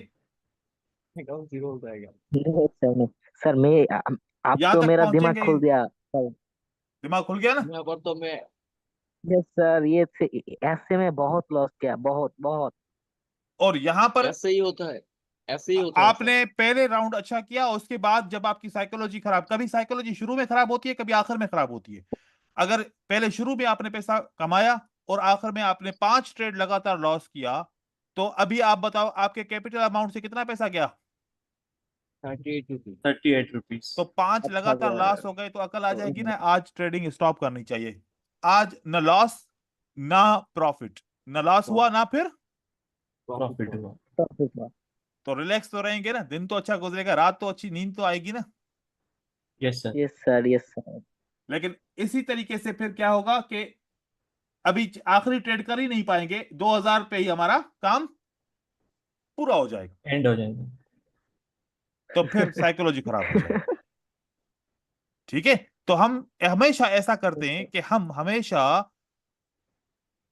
अकाउंट जीरो हो जाएगा। नहीं सर नहीं। सर मैं आप यहां तो तक मेरा दिमाग पहुंचेंगे, खोल दिया सर। दिमाग खुल गया ना। मैं पर तो मैं यस सर ऐसे में बहुत लॉस किया, बहुत बहुत। और यहां पर ऐसे ही होता है, ऐसे ही होता है सर। आपने पहले राउंड अच्छा किया, उसके बाद जब आपकी साइकोलॉजी खराब, कभी साइकोलॉजी शुरू में खराब होती है, कभी आखिर में खराब होती है। अगर पहले शुरू में आपने पैसा कमाया और आखिर में आपने 5 ट्रेड लगातार लॉस किया, तो अभी आप बताओ आपके कैपिटल अमाउंट से कितना पैसा गया? 38 रुपीज। 38 रुपीज। तो 5 अच्छा लगातार लॉस सर। हो गए तो अकल आ जाएगी ना, आज ट्रेडिंग स्टॉप करनी चाहिए। आज न लॉस ना प्रॉफिट, न लॉस हुआ ना फिर प्रॉफिट हुआ। तो रिलैक्स तो रहेंगे ना, दिन तो अच्छा गुजरेगा, रात तो अच्छी नींद तो आएगी ना। Yes sir. Yes sir yes sir. लेकिन इसी तरीके से फिर क्या होगा कि अभी आखिरी ट्रेड कर ही नहीं पाएंगे, 2000 पे ही हमारा काम पूरा हो जाएगा, एंड हो जाएगा। तो फिर साइकोलॉजी खराब हो जाएगी। ठीक है। तो हम हमेशा ऐसा करते हैं कि हम हमेशा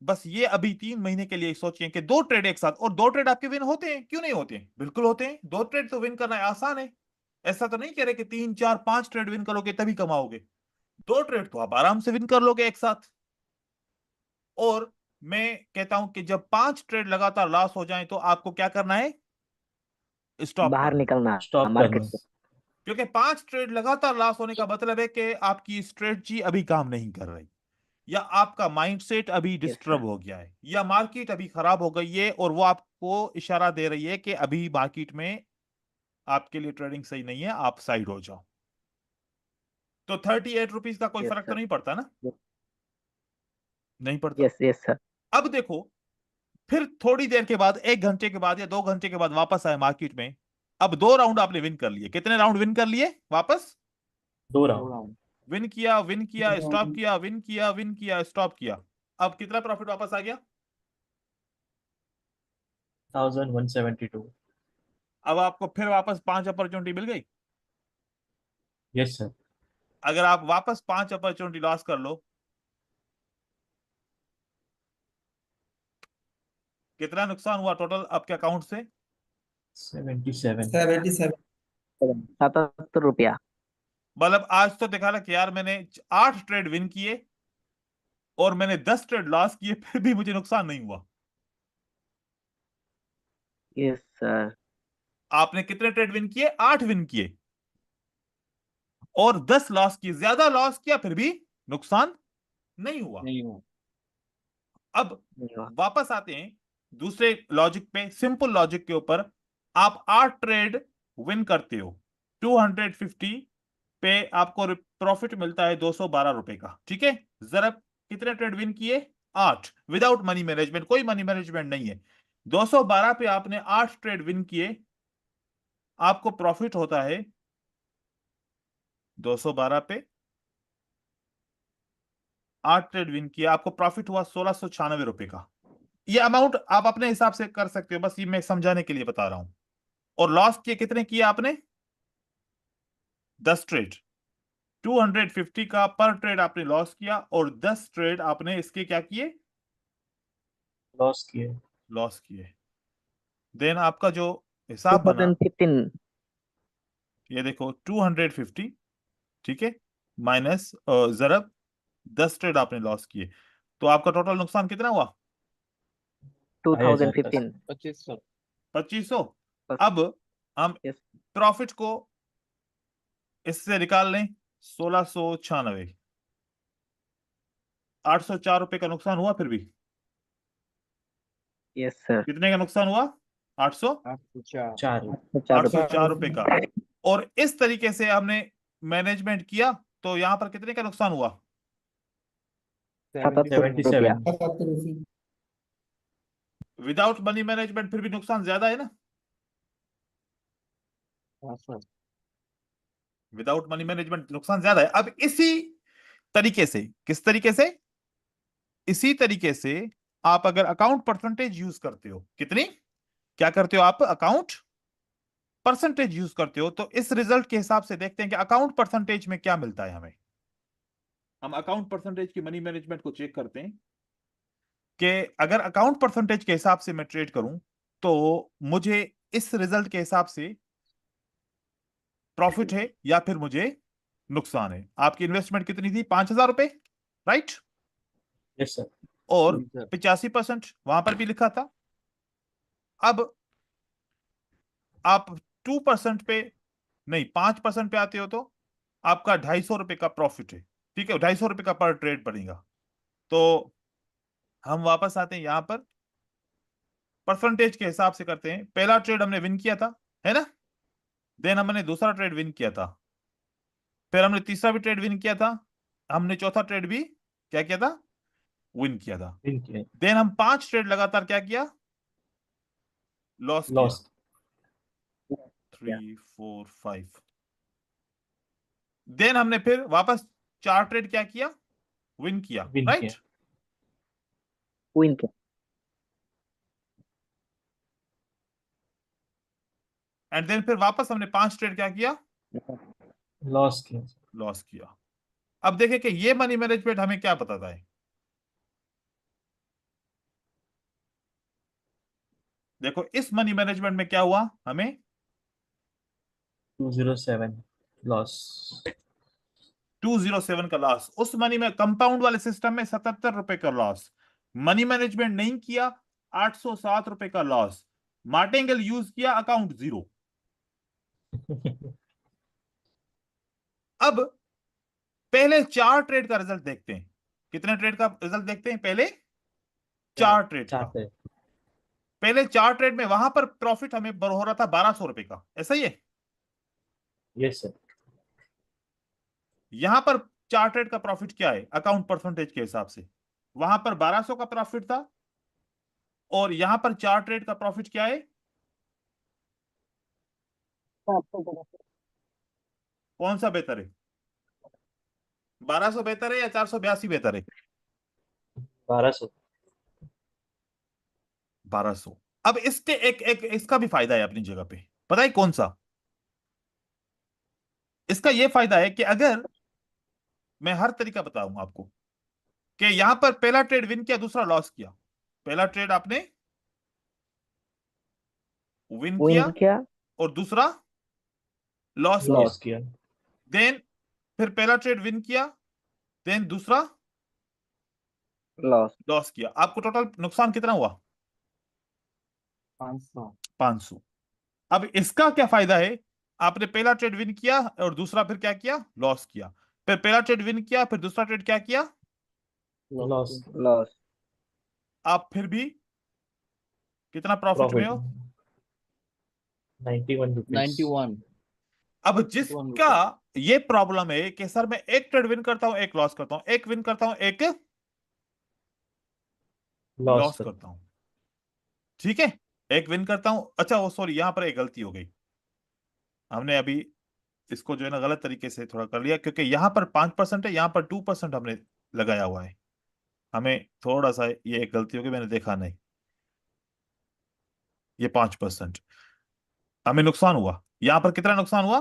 बस ये अभी 3 महीने के लिए सोचें कि 2 ट्रेड एक साथ, और 2 ट्रेड आपके विन होते हैं, क्यों नहीं होते हैं? बिल्कुल होते हैं। 2 ट्रेड तो विन करना आसान है। ऐसा तो नहीं कह रहे कि 3, 4, 5 ट्रेड विन करोगे तभी कमाओगे। 2 ट्रेड तो आप आराम से विन कर लोगे एक साथ। और मैं कहता हूं कि जब 5 ट्रेड लगातार लॉस हो जाएं तो आपको क्या करना है? स्टॉप बाहर करना है। निकलना स्टॉप मार्केट करना। से। क्योंकि 5 ट्रेड लगातार लॉस होने का मतलब है कि आपकी स्ट्रेटजी अभी काम नहीं कर रही, या आपका माइंडसेट अभी यस डिस्टर्ब सर। हो गया है, या मार्केट अभी खराब हो गई है और वो आपको इशारा दे रही है कि अभी मार्केट में आपके लिए ट्रेडिंग सही नहीं है, आप साइड हो जाओ। तो 38 रुपीज का कोई यस फर्क तो सर। नहीं पड़ता ना, नहीं पड़ता। Yes yes sir. अब देखो, फिर थोड़ी देर के बाद, 1 घंटे के बाद या 2 घंटे के बाद वापस आए मार्केट में। अब 2 राउंड आपने विन कर लिए। कितने राउंड विन कर लिए वापस? 2 दो राउंड। राउंड। विन किया, विन किया, स्टॉप किया, विन किया, विन किया, स्टॉप किया। अब कितना प्रॉफिट वापस आ गया? 1172। अब आपको फिर वापस 5 अपॉर्चुनिटी मिल गई। Yes sir. अगर आप वापस 5 अपॉर्चुनिटी लॉस कर लो, कितना नुकसान हुआ टोटल आपके अकाउंट से? 77। 77। 77 रुपया। मतलब आज तो दिखा रहा कि यार मैंने 8 ट्रेड विन किए और मैंने 10 ट्रेड लॉस किए, फिर भी मुझे नुकसान नहीं हुआ। Yes sir. आपने कितने ट्रेड विन किए? 8 विन किए और 10 लॉस किए, ज्यादा लॉस किया फिर भी नुकसान नहीं हुआ। नहीं हुआ। अब वापस आते हैं दूसरे लॉजिक पे, सिंपल लॉजिक के ऊपर आप 8 ट्रेड विन करते हो, 250 पे आपको प्रॉफिट मिलता है 212 रुपए का, ठीक है। जरा कितने ट्रेड विन किए? 8, विदाउट मनी मैनेजमेंट, कोई मनी मैनेजमेंट नहीं है। 212 पे आपने 8 ट्रेड विन किए, आपको प्रॉफिट होता है 212 पे 8 ट्रेड विन किया, आपको प्रॉफिट हुआ 1696 रुपए का। ये अमाउंट आप अपने हिसाब से कर सकते हो, बस ये मैं समझाने के लिए बता रहा हूं। और लॉस किए कितने किए आपने? 10 ट्रेड, 250 का पर ट्रेड आपने लॉस किया, और 10 ट्रेड आपने इसके क्या किए? लॉस किए। लॉस किए। देन आपका जो हिसाब बना, 2015 ये देखो 250, ठीक है, माइनस जरब 10 ट्रेड आपने लॉस किए, तो आपका टोटल नुकसान कितना हुआ? 2015 2500। 2500। अब हम Yes. प्रॉफिट को इससे निकाल लें, 1696, 804 रुपए का नुकसान हुआ। फिर भी यस सर। कितने का नुकसान हुआ? 800 804। 4। 804 रुपए का। और इस तरीके से हमने मैनेजमेंट किया, तो यहां पर कितने का नुकसान हुआ? 77 77। रुपया। 77 रुपये। विदाउट मनी मैनेजमेंट फिर भी नुकसान ज्यादा है ना? हाँ सर। विदाउट मनी मैनेजमेंट नुकसान ज्यादा है। अब इसी तरीके से, किस तरीके से? इसी तरीके से आप अगर अकाउंट परसेंटेज यूज करते हो, कितनी, क्या करते हो आप? अकाउंट परसेंटेज यूज करते हो, तो इस रिजल्ट के हिसाब से देखते हैं कि अकाउंट परसेंटेज में क्या मिलता है हमें। हम अकाउंट परसेंटेज की मनी मैनेजमेंट को चेक करते हैं कि अगर अकाउंट परसेंटेज के हिसाब से मैं ट्रेड करूं, तो मुझे इस रिजल्ट के हिसाब से प्रॉफिट है या फिर मुझे नुकसान है। आपकी इन्वेस्टमेंट कितनी थी? 5000 रुपए, राइट? Yes sir. और जी सर। 85% वहां पर भी लिखा था। अब आप 2% पे नहीं, 5% पे आते हो, तो आपका 250 रुपए का प्रॉफिट है, ठीक है, 250 रुपए का पर ट्रेड पड़ेगा। तो हम वापस आते हैं यहां पर, परसेंटेज के हिसाब से करते हैं। पहला ट्रेड हमने विन किया था, है ना? देन हमने दूसरा ट्रेड विन किया था, फिर हमने तीसरा भी ट्रेड विन किया था, हमने चौथा ट्रेड भी क्या किया था? विन किया था। किए। देन हम 5 ट्रेड लगातार क्या किया? लॉस किया। लॉस। 3 4 5। देन हमने फिर वापस 4 ट्रेड क्या किया? विन किया, विन राइट? किया। विन के। एंड देन फिर वापस हमने 5 ट्रेड क्या किया? लॉस किया। लॉस किया। अब देखें कि ये मनी मैनेजमेंट हमें क्या बताता है। देखो इस मनी मैनेजमेंट में क्या हुआ हमें? 207 लॉस। 207 का लॉस। उस मनी में कंपाउंड वाले सिस्टम में 77 रुपए का लॉस। मनी मैनेजमेंट नहीं किया, 807 रुपए का लॉस। मार्टिंगल यूज किया, अकाउंट 0। अब पहले 4 ट्रेड का रिजल्ट देखते हैं। कितने ट्रेड का रिजल्ट देखते हैं? पहले 4 ट्रेड का। 4 पे। पहले 4 ट्रेड में वहां पर प्रॉफिट हमें हो रहा था 1200 रुपए का, ऐसा ही है? Yes sir. यहां पर 4 ट्रेड का प्रॉफिट क्या है अकाउंट परसेंटेज के हिसाब से? वहां पर 1200 का प्रॉफिट था, और यहां पर 4 ट्रेड का प्रॉफिट क्या है? कौन सा बेहतर है? 1200 बेहतर है या 482 बेहतर है? 1200। 1200। अब इसके एक इसका भी फायदा है अपनी जगह पे, पता है कौन सा? इसका यह फायदा है कि अगर मैं हर तरीका बताऊंगा आपको कि यहां पर पहला ट्रेड विन किया, दूसरा लॉस किया। पहला ट्रेड आपने विन किया, विन किया। और दूसरा लॉस किया। लॉस किया। देन फिर पहला ट्रेड विन किया, देन दूसरा लॉस। लॉस किया। आपको टोटल नुकसान कितना हुआ? 500। 500। अब इसका क्या फायदा है? आपने पहला ट्रेड विन किया और दूसरा फिर क्या किया? लॉस किया। फिर पहला ट्रेड विन किया, फिर दूसरा ट्रेड क्या किया? लॉस। लॉस। आप फिर भी कितना प्रॉफिट में प्रॉफिट हो? 91 रुपीज। 91 अब 91 जिसका रुपए। ये प्रॉब्लम है कि सर मैं एक ट्रेड विन करता हूं, एक लॉस करता हूं, एक विन करता हूं, एक लॉस लॉस करता हूं, ठीक है, एक विन करता हूं। अच्छा वो सॉरी, यहां पर एक गलती हो गई, हमने अभी इसको जो है ना गलत तरीके से थोड़ा कर लिया, क्योंकि यहां पर 5% है, यहां पर 2% हमने लगाया हुआ है। हमें थोड़ा सा ये एक गलती हो गई, मैंने देखा नहीं, ये 5% हमें नुकसान हुआ। यहां पर कितना नुकसान हुआ?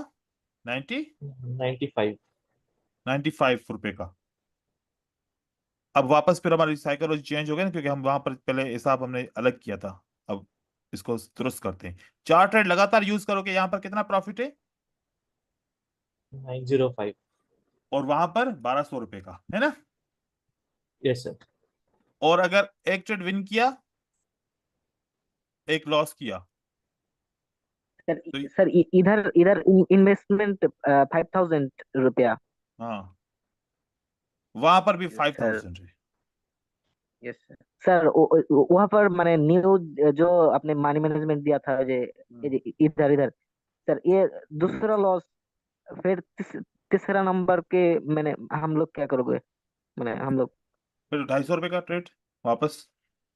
95। 95 रुपए का। अब वापस फिर हमारी साइकोलॉजी चेंज हो गई ना, क्योंकि हम वहां पर पहले हिसाब हमने अलग किया था। अब इसको दुरुस्त करते हैं। 4 ट्रेड लगातार यूज करोगे, यहां पर कितना प्रॉफिट है? 905। और वहां पर 1200 रुपए का है ना। Yes sir. और अगर एक ट्रेड विन किया, एक लॉस किया, सर तो सर इधर इधर इन्वेस्टमेंट 5,000 रुपया। हाँ, वहां पर भी सर 5000 है। Yes sir. सर वहाँ पर मैंने न्यूज जो आपने मनी मैनेजमेंट दिया था जे इधर इधर सर ये दूसरा लॉस, फिर तीसरा नंबर के मैंने हम लोग क्या करोगे, मैंने हम लोग। फिर 250 रुपए का ट्रेड वापस।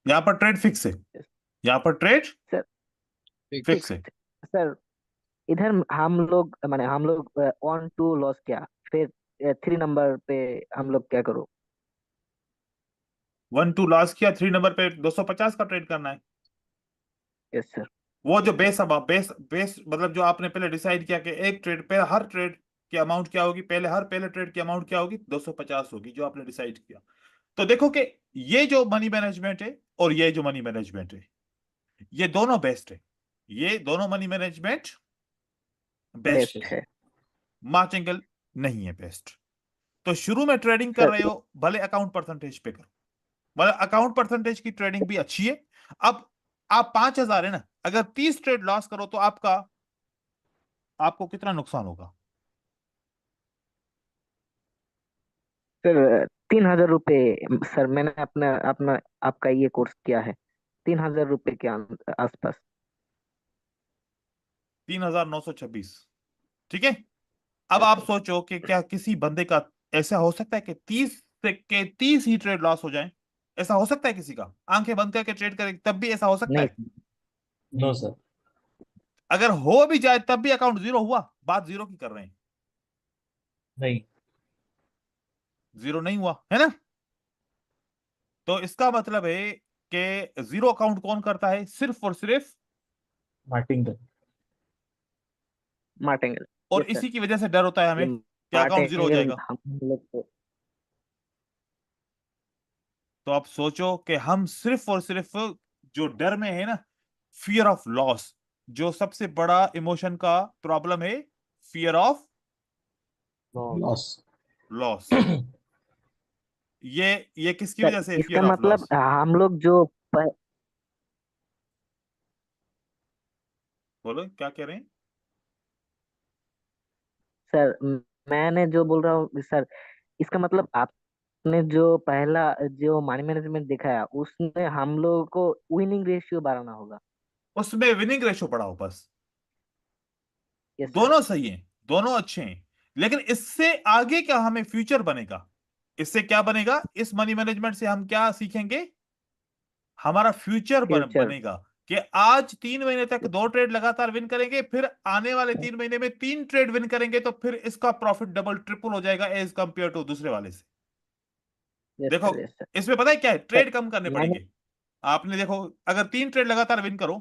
यहाँ पर ट्रेड फिक्स है, यहाँ पर ट्रेड सर फिक्स। फिक्स है। फिक्स्ड। सर इधर हम लोग मैंने हम लोग 1 2 लॉस किया, फिर 3 नंबर पे हम लोग क्या करो। 1 2 लॉस किया, 3 नंबर पे 250 का ट्रेड करना है। Yes sir. वो जो बेस, अब बेस बेस मतलब जो आपने पहले डिसाइड किया कि एक ट्रेड पे हर ट्रेड की अमाउंट क्या होगी, पहले ट्रेड की अमाउंट क्या होगी, 250 होगी, जो आपने डिसाइड किया। तो देखो कि ये जो मनी मैनेजमेंट है और ये जो मनी मैनेजमेंट है, ये दोनों बेस्ट है। ये दोनों मनी मैनेजमेंट बेस्ट बेस्ट है, है मार्टिंगल नहीं है बेस्ट। तो शुरू में ट्रेडिंग कर सर। रहे हो, भले अकाउंट परसेंटेज पे करो, मतलब अकाउंट परसेंटेज की ट्रेडिंग भी अच्छी है। अब आप 5000 है ना, अगर 30 ट्रेड लॉस करो तो आपको कितना नुकसान होगा? सर 3,000 रुपये सर, मैंने अपना अपना आपका ये कोर्स किया है 3,000 रुपये के आसपास। 3926, ठीक है। अब यस आप सर। सोचो कि क्या किसी बंदे का ऐसा हो सकता है कि 30 ही ट्रेड लॉस हो जाए? ऐसा हो सकता है किसी का? आंखें बंद करके ट्रेड करे तब भी ऐसा हो सकता नहीं है? No sir. अगर हो भी जाए तब भी अकाउंट जीरो हुआ? बात जीरो की कर रहे हैं, नहीं। जीरो नहीं हुआ है ना। तो इसका मतलब है कि जीरो अकाउंट कौन करता है? सिर्फ और सिर्फ, मार्टिंगल। मार्टिंगल। और यस सर। इसी की वजह से डर होता है ये हमें कि अकाउंट जीरो हो मार्टिंगल जाएगा। हम लोग को। तो आप सोचो कि हम सिर्फ और सिर्फ जो डर में है ना, फियर ऑफ लॉस, जो सबसे बड़ा इमोशन का प्रॉब्लम है, फियर ऑफ लॉस। लॉस, ये किसकी सर वजह से इसका फियर ऑफ मतलब लॉस? हम लोग जो बोलो क्या कह रहे हैं? सर मैंने जो बोल रहा हूँ सर, इसका मतलब आपने जो पहला जो मनी मैनेजमेंट दिखाया उसमें हम लोगों को विनिंग रेशियो बढ़ाना होगा। उसमें विनिंग रेशो बढ़ाओ बस। Yes sir. दोनों सही हैं, दोनों अच्छे हैं, लेकिन इससे आगे क्या हमें फ्यूचर बनेगा? इससे क्या बनेगा? इस मनी मैनेजमेंट से हम क्या सीखेंगे? हमारा फ्यूचर फ्यूचर। बनेगा कि आज 3 महीने तक 2 ट्रेड लगातार विन करेंगे, फिर आने वाले 3 महीने में 3 ट्रेड विन करेंगे, तो फिर इसका प्रॉफिट डबल ट्रिपल हो जाएगा एज कंपेयर टू दूसरे वाले से। यस देखो, सर। Yes sir. इसमें पता है क्या है? सर ट्रेड कम करने मैंने पड़ेंगे। आपने देखो, अगर 3 ट्रेड लगातार विन करो,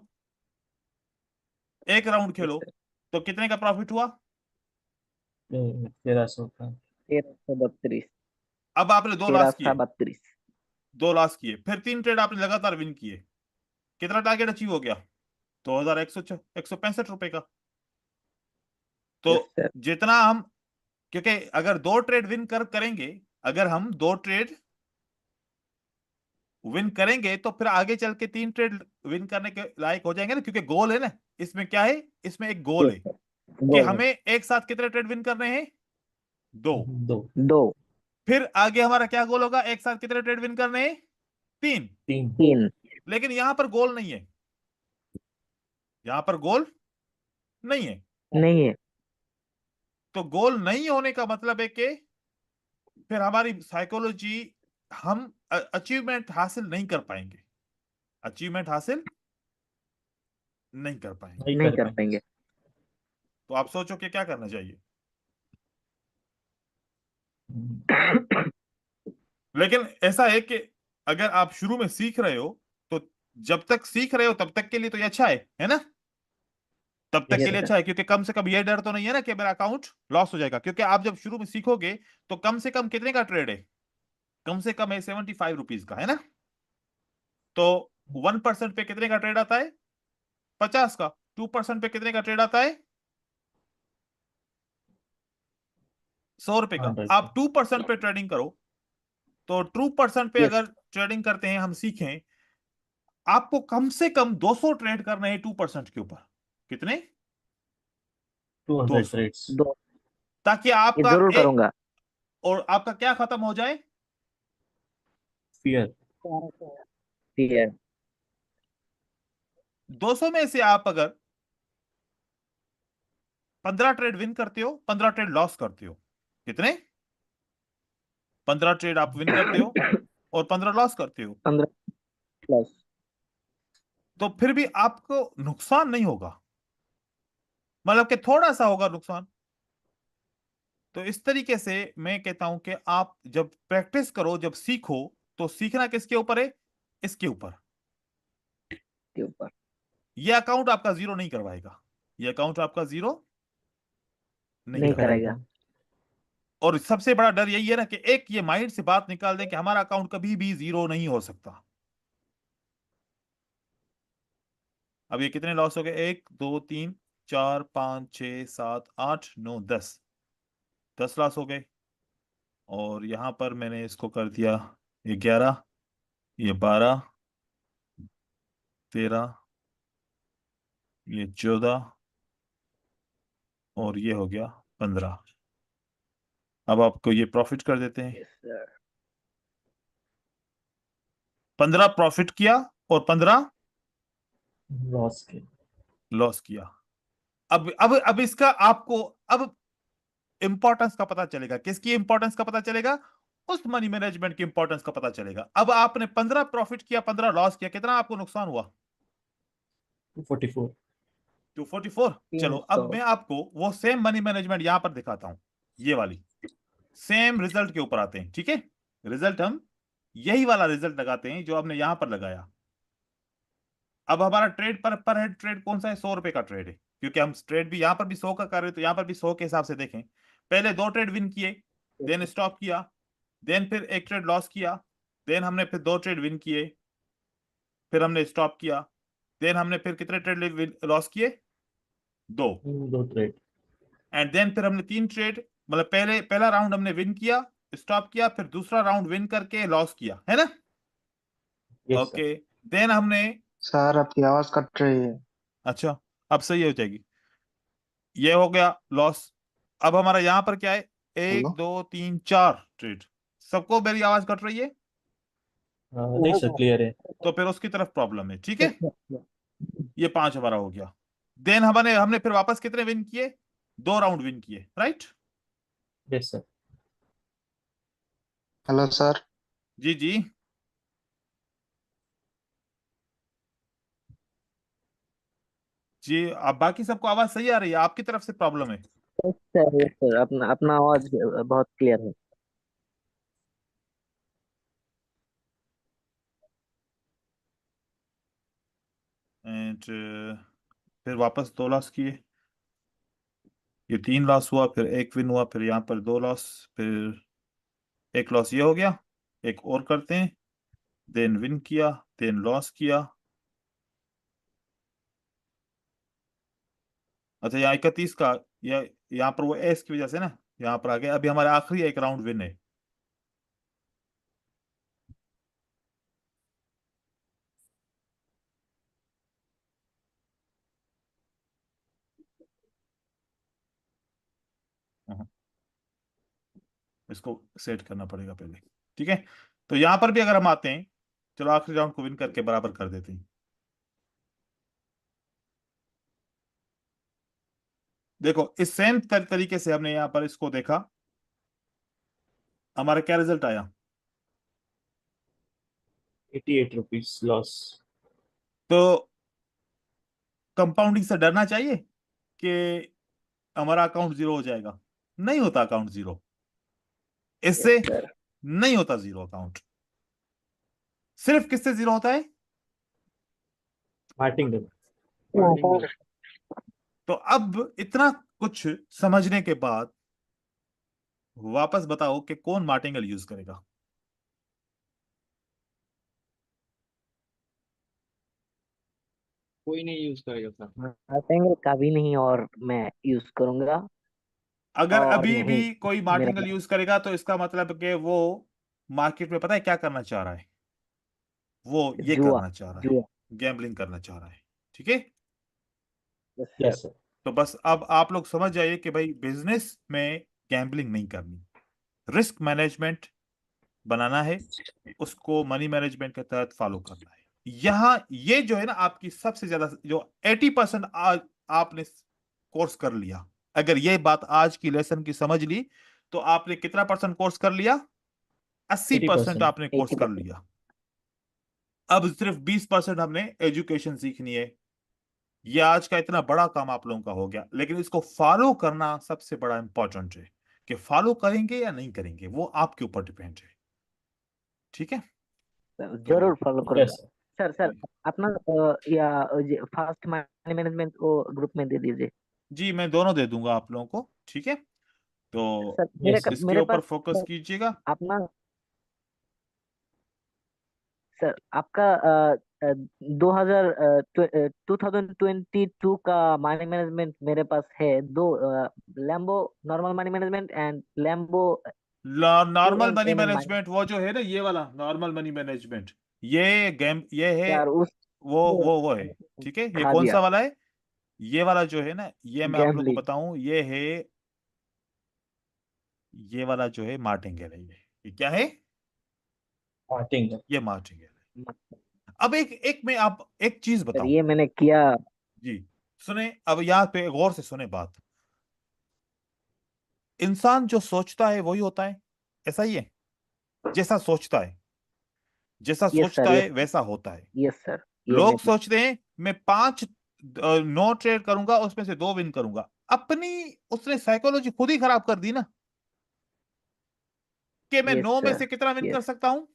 एक राउंड यस खेलो, सर। तो कितने का प्रॉफिट हुआ? 1300 का। 1332। अब आपने दो तेरह लॉस सा किए, बत्तीस 2 लॉस किए, फिर 3 ट्रेड आपने लगातार विन किए, कितना टारगेट अचीव हो गया? 2165 रुपए का। तो यस सर। जितना हम, क्योंकि अगर 2 ट्रेड विन करेंगे, अगर हम 2 ट्रेड विन करेंगे तो फिर आगे चल के 3 ट्रेड विन करने के लायक हो जाएंगे ना, क्योंकि गोल है ना। इसमें क्या है? इसमें एक गोल यस है सर। कि गोल है हमें एक साथ कितने ट्रेड विन करने हैं? 2। 2। दो फिर आगे हमारा क्या गोल होगा? एक साथ कितने ट्रेड विन करने हैं? 3। 3। 3। लेकिन यहां पर गोल नहीं है, यहाँ पर गोल नहीं है। नहीं है। तो गोल नहीं होने का मतलब है कि फिर हमारी साइकोलॉजी, हम अचीवमेंट हासिल नहीं कर पाएंगे, अचीवमेंट हासिल नहीं कर पाएंगे। नहीं नहीं कर कर पाएंगे। पाएंगे। तो आप सोचो कि क्या करना चाहिए। लेकिन ऐसा है कि अगर आप शुरू में सीख रहे हो तो जब तक सीख रहे हो तब तक के लिए तो ये अच्छा है ना? तब तक Yes, के लिए sir. अच्छा है, क्योंकि कम से कम ये डर तो नहीं है ना कि मेरा अकाउंट लॉस हो जाएगा। क्योंकि आप जब शुरू में सीखोगे तो कम से कम कितने का ट्रेड है? कम से कम है 75 रुपीज का, है ना? तो 1% पे कितने का ट्रेड आता है? 50 का। 2% पे कितने का ट्रेड आता है? 100 रुपए का। 100 आप 2% पे ट्रेडिंग करो, तो 2% पे यस। अगर ट्रेडिंग करते हैं, हम सीखें, आपको कम से कम 200 ट्रेड करने हैं 2% के ऊपर। कितने? 200 200। ट्रेड्स। दो। ताकि ये आपका जरूर एक, करूंगा। और आपका क्या खत्म हो जाए? फियर। ठीक है। 200 में से आप अगर 15 ट्रेड विन करते हो, 15 ट्रेड लॉस करते हो। कितने? 15 ट्रेड आप विन करते हो और 15 लॉस करते हो। 15+। तो फिर भी आपको नुकसान नहीं होगा, मतलब कि थोड़ा सा होगा नुकसान। तो इस तरीके से मैं कहता हूं कि आप जब प्रैक्टिस करो, जब सीखो, तो सीखना किसके ऊपर है? इसके ऊपर। के ऊपर। ये अकाउंट आपका जीरो नहीं करवाएगा, ये अकाउंट आपका जीरो नहीं नहीं करवाएगा। करेगा। और सबसे बड़ा डर यही है ना कि एक ये माइंड से बात निकाल दें कि हमारा अकाउंट कभी भी जीरो नहीं हो सकता। अब ये कितने लॉस हो गए? 1 2 3 4 5 6 7 8 9 10। 10 लॉस हो गए। और यहां पर मैंने इसको कर दिया ये 11, ये 12, 13, ये 14, और ये हो गया 15। अब आपको ये प्रॉफिट कर देते हैं। Yes sir. 15 प्रॉफिट किया और 15 लॉस के। लॉस किया। अब इसका आपको अब इंपॉर्टेंस का पता चलेगा। किसकी इंपॉर्टेंस का पता चलेगा? उस मनी मैनेजमेंट की इंपॉर्टेंस का पता चलेगा। अब आपने 15 प्रॉफिट किया, 15 लॉस किया, कितना आपको नुकसान हुआ? 244। 244। चलो 300। अब मैं आपको वो सेम मनी मैनेजमेंट यहां पर दिखाता हूं, ये वाली सेम रिजल्ट के ऊपर आते हैं। ठीक है, रिजल्ट हम यही वाला रिजल्ट लगाते हैं जो हमने यहां पर लगाया। अब हमारा ट्रेड पर हेड ट्रेड कौन सा है? 100 रुपए का ट्रेड है, क्योंकि हम ट्रेड भी यहां पर भी 100 का कर रहे हैं, तो यहां पर भी 100 के हिसाब से देखें। पहले 2 ट्रेड विन किए, देन स्टॉप किया, देन फिर 1 ट्रेड लॉस किया, देन हमने फिर 2 ट्रेड विन किए, फिर हमने स्टॉप किया, देन हमने फिर कितने ट्रेड लॉस किए? 2। 2 ट्रेड। एंड देन फिर हमने 3 ट्रेड, मतलब पहला राउंड हमने विन किया, स्टॉप किया, फिर दूसरा राउंड विन करके लॉस किया, है ना? Yes sir. ओके। देन हमने, सर आपकी आवाज कट रही है। अच्छा, अब सही हो जाएगी। ये हो गया लॉस। अब हमारा यहां पर क्या है? हेलो। 1 2 3 4 ट्रेड। सबको मेरी आवाज कट रही है? नहीं सर, क्लियर है। तो फिर उसकी तरफ प्रॉब्लम है। ठीक है, ये 5 हमारा हो गया। देन हमने हमने फिर वापस कितने विन किए? 2 राउंड विन किए, right? Yes sir. Hello sir. जी जी। जी, अब बाकी सबको आवाज सही आ रही है? आपकी तरफ से प्रॉब्लम है? Yes sir. यस सर, अपना अपना आवाज बहुत क्लियर है। एंड फिर वापस 2 लॉस किए, ये 3 लॉस हुआ, फिर 1 विन हुआ, फिर यहाँ पर 2 लॉस, फिर 1 लॉस ये हो गया। एक और करते हैं, देन विन किया, देन लॉस किया। अच्छा, यहाँ 31 का, या यहाँ पर वो एस की वजह से ना यहाँ पर आ गया। अभी हमारे आखिरी 1 राउंड विन है। हाँ, इसको सेट करना पड़ेगा पहले। ठीक है, तो यहाँ पर भी अगर हम आते हैं, चलो आखिरी राउंड को विन करके बराबर कर देते हैं। देखो इस सेम तरीके से हमने यहां पर इसको देखा, हमारा क्या रिजल्ट आया? 88 रुपीज लॉस। तो कंपाउंडिंग से डरना चाहिए कि हमारा अकाउंट जीरो हो जाएगा? नहीं होता अकाउंट जीरो, इससे यस सर। नहीं होता जीरो अकाउंट। सिर्फ किससे जीरो होता है? मार्टिंगल। तो अब इतना कुछ समझने के बाद वापस बताओ कि कौन मार्टिंगल यूज करेगा? कोई नहीं यूज करेगा सर। मार्टिंगल कभी नहीं, और मैं यूज करूंगा। अगर और अभी नहीं, भी कोई मेरा मार्टिंगल यूज करेगा तो इसका मतलब कि वो मार्केट में पता है क्या करना चाह रहा है? वो ये जुआ। करना चाह रहा है, जुआ। गैम्बलिंग करना चाह रहा है। ठीक है, यस यस सर। सर। तो बस अब आप लोग समझ जाइए कि भाई बिजनेस में गैम्बलिंग नहीं करनी, रिस्क मैनेजमेंट बनाना है, उसको मनी मैनेजमेंट के तहत फॉलो करना है। यहाँ ये जो है ना आपकी सबसे ज्यादा जो 80% आज आपने कोर्स कर लिया, अगर ये बात आज की लेसन की समझ ली तो आपने कितना परसेंट कोर्स कर लिया? 80% 80%। आपने कोर्स कर लिया। अब सिर्फ 20% हमने एजुकेशन सीखनी है। ये आज का इतना बड़ा काम आप लोगों का हो गया, लेकिन इसको फॉलो करना सबसे बड़ा इंपॉर्टेंट है कि फॉलो करेंगे या नहीं करेंगे, वो आपके ऊपर डिपेंड है। ठीक है, सर, तो जरूर फॉलो करूंगा। Yes sir. सर सर, अपना या फास्ट मनी मैनेजमेंट को ग्रुप में दे दीजिए। जी मैं दोनों दे दूंगा आप लोगों को। ठीक है, तो सर यस सर। इसके मेरे ऊपर पास फोकस कीजिएगा। अपना, सर आपका 2000 2022 का मनी मैनेजमेंट मेरे पास है। दो Lambo normal money management and Lambo normal money QMMN money. Management वो जो है ना, ये वाला नॉर्मल मनी मैनेजमेंट, ये गेम ये है, यार उस वो है। ठीक है, ये खा कौन सा दिया। वाला है? ये वाला जो है ना, ये मैं आप लोग को गैम्बलिंग। बताऊं, ये है, ये वाला जो है मार्टिंगेल है। ये क्या है? मार्टिंगल। ये मार्टिंगेल है। अब एक एक मैं आप एक चीज सर बताऊं। ये मैंने किया। जी सुने, अब यहाँ पे गौर से सुने बात। इंसान जो सोचता है वही होता है, ऐसा ही है? जैसा सोचता है, जैसा यस सर। सोचता है यस। वैसा होता है। Yes sir. ये लोग मैं। सोचते हैं मैं 5 नो ट्रेड करूंगा, उसमें से 2 विन करूंगा। अपनी उसने साइकोलॉजी खुद ही खराब कर दी ना, कि मैं यस 9 में सर। से कितना विन कर यस। सकता हूं?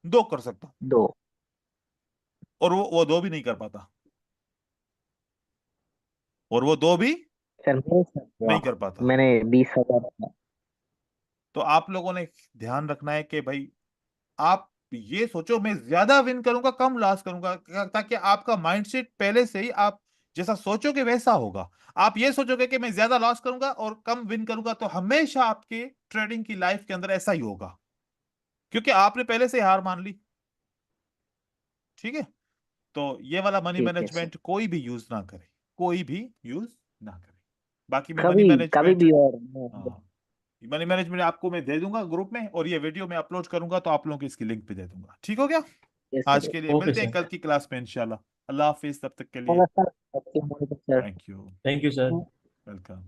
2 कर सकता हूं, दो। और वो 2 भी नहीं कर पाता, और वो 2 भी सर मेरे साथ हुआ। नहीं कर पाता। मैंने 20,000। तो आप लोगों ने ध्यान रखना है कि भाई आप ये सोचो मैं ज्यादा विन करूंगा कम लॉस करूंगा, ताकि आपका माइंडसेट पहले से ही आप जैसा सोचोगे वैसा होगा। आप ये सोचोगे कि मैं ज्यादा लॉस करूंगा और कम विन करूंगा, तो हमेशा आपके ट्रेडिंग की लाइफ के अंदर ऐसा ही होगा, क्योंकि आपने पहले से हार मान ली। ठीक है, तो ये वाला मनी ठीक है सर। मैनेजमेंट कोई भी यूज ना करे, कोई भी यूज ना करे। बाकी मैं मनी कभी कभी मैनेजमेंट, भी और हाँ मनी मैनेजमेंट आपको मैं दे दूंगा ग्रुप में, और ये वीडियो मैं अपलोड करूंगा तो आप लोगों को इसकी लिंक भी दे दूंगा। ठीक हो गया? यस आज सर। के लिए ओके मिलते हैं सर। कल की क्लास में इंशाल्लाह। अल्लाह हाफिज, तब तक के लिए चलो sir. Thank you. Thank you sir. Welcome.